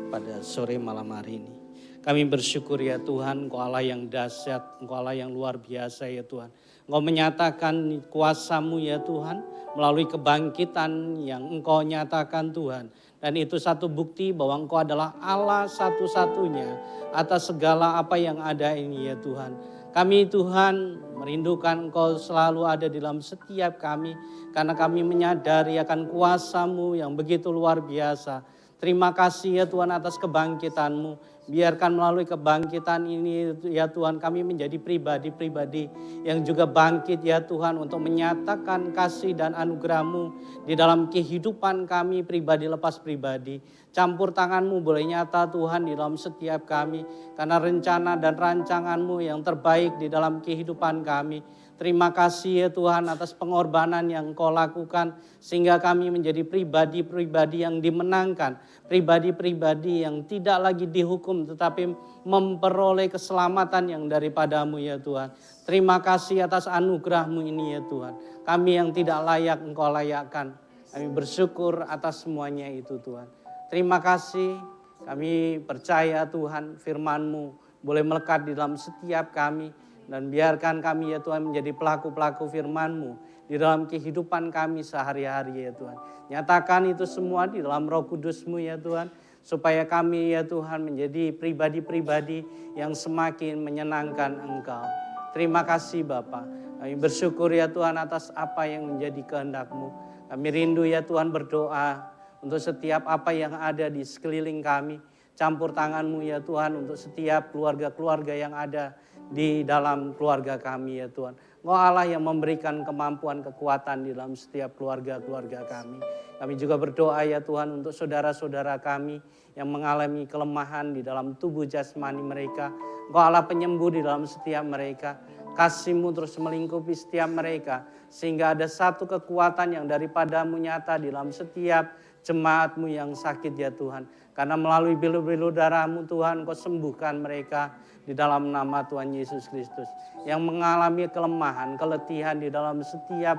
pada sore malam hari ini. Kami bersyukur ya Tuhan, Engkau Allah yang dahsyat, Engkau Allah yang luar biasa ya Tuhan. Engkau menyatakan kuasa-Mu ya Tuhan melalui kebangkitan yang Engkau nyatakan Tuhan. Dan itu satu bukti bahwa Engkau adalah Allah satu-satunya atas segala apa yang ada ini ya Tuhan. Kami Tuhan merindukan Engkau selalu ada di dalam setiap kami. Karena kami menyadari akan kuasa-Mu yang begitu luar biasa. Terima kasih ya Tuhan atas kebangkitan-Mu. Biarkan melalui kebangkitan ini ya Tuhan kami menjadi pribadi-pribadi yang juga bangkit ya Tuhan untuk menyatakan kasih dan anugerah-Mu di dalam kehidupan kami pribadi lepas pribadi. Campur tangan-Mu boleh nyata Tuhan di dalam setiap kami karena rencana dan rancangan-Mu yang terbaik di dalam kehidupan kami. Terima kasih ya Tuhan atas pengorbanan yang Engkau lakukan sehingga kami menjadi pribadi-pribadi yang dimenangkan. Pribadi-pribadi yang tidak lagi dihukum tetapi memperoleh keselamatan yang daripada-Mu ya Tuhan. Terima kasih atas anugerah-Mu ini ya Tuhan. Kami yang tidak layak Engkau layakkan. Kami bersyukur atas semuanya itu Tuhan. Terima kasih, kami percaya Tuhan firman-Mu boleh melekat di dalam setiap kami. Dan biarkan kami ya Tuhan menjadi pelaku-pelaku firman-Mu di dalam kehidupan kami sehari-hari ya Tuhan. Nyatakan itu semua di dalam Roh Kudus-Mu ya Tuhan. Supaya kami ya Tuhan menjadi pribadi-pribadi yang semakin menyenangkan Engkau. Terima kasih Bapa. Kami bersyukur ya Tuhan atas apa yang menjadi kehendak-Mu. Kami rindu ya Tuhan berdoa untuk setiap apa yang ada di sekeliling kami. Campur tangan-Mu ya Tuhan untuk setiap keluarga-keluarga yang ada di dalam keluarga kami ya Tuhan. Engkau Allah yang memberikan kemampuan, kekuatan di dalam setiap keluarga-keluarga kami. Kami juga berdoa ya Tuhan untuk saudara-saudara kami yang mengalami kelemahan di dalam tubuh jasmani mereka. Engkau Allah penyembuh di dalam setiap mereka. Kasih-Mu terus melingkupi setiap mereka. Sehingga ada satu kekuatan yang daripada-Mu nyata di dalam setiap jemaat-Mu yang sakit ya Tuhan. Karena melalui bilu-bilu darah-Mu Tuhan Engkau sembuhkan mereka di dalam nama Tuhan Yesus Kristus. Yang mengalami kelemahan, keletihan di dalam setiap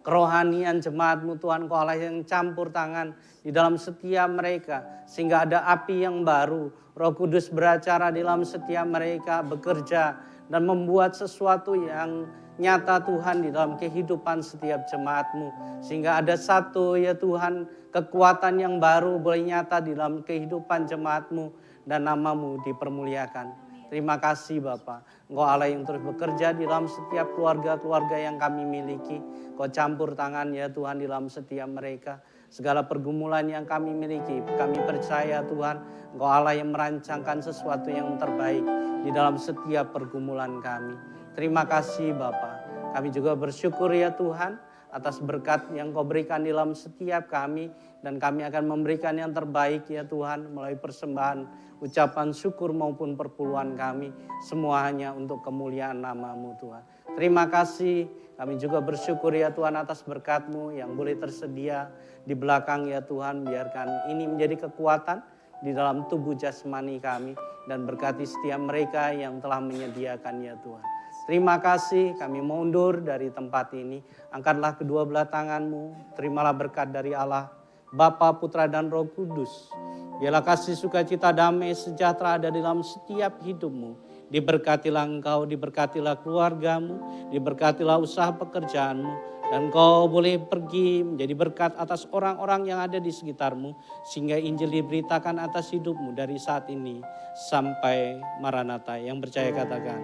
kerohanian jemaat-Mu Tuhan, Engkau Allah yang campur tangan di dalam setiap mereka. Sehingga ada api yang baru, Roh Kudus beracara di dalam setiap mereka, bekerja dan membuat sesuatu yang nyata Tuhan di dalam kehidupan setiap jemaat-Mu. Sehingga ada satu ya Tuhan, kekuatan yang baru boleh nyata di dalam kehidupan jemaat-Mu dan nama-Mu dipermuliakan. Terima kasih Bapa, Engkau Allah yang terus bekerja di dalam setiap keluarga-keluarga yang kami miliki. Engkau campur tangan ya Tuhan di dalam setiap mereka. Segala pergumulan yang kami miliki, kami percaya Tuhan, Engkau Allah yang merancangkan sesuatu yang terbaik di dalam setiap pergumulan kami. Terima kasih Bapa. Kami juga bersyukur ya Tuhan atas berkat yang Kau berikan di dalam setiap kami. Dan kami akan memberikan yang terbaik ya Tuhan melalui persembahan, ucapan syukur maupun perpuluhan kami. Semua hanya untuk kemuliaan nama-Mu Tuhan. Terima kasih. Kami juga bersyukur ya Tuhan atas berkat-Mu yang boleh tersedia di belakang ya Tuhan. Biarkan ini menjadi kekuatan di dalam tubuh jasmani kami. Dan berkati setiap mereka yang telah menyediakan ya Tuhan. Terima kasih, kami mundur dari tempat ini. Angkatlah kedua belah tangan-Mu, terimalah berkat dari Allah, Bapa, Putra, dan Roh Kudus. Biarlah kasih, sukacita, damai, sejahtera ada di dalam setiap hidup-Mu. Diberkatilah engkau, diberkatilah keluarga-Mu, diberkatilah usaha pekerjaan-Mu. Dan Kau boleh pergi menjadi berkat atas orang-orang yang ada di sekitar-Mu. Sehingga Injil diberitakan atas hidup-Mu dari saat ini sampai Maranatha. Yang percaya katakan.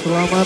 Selamat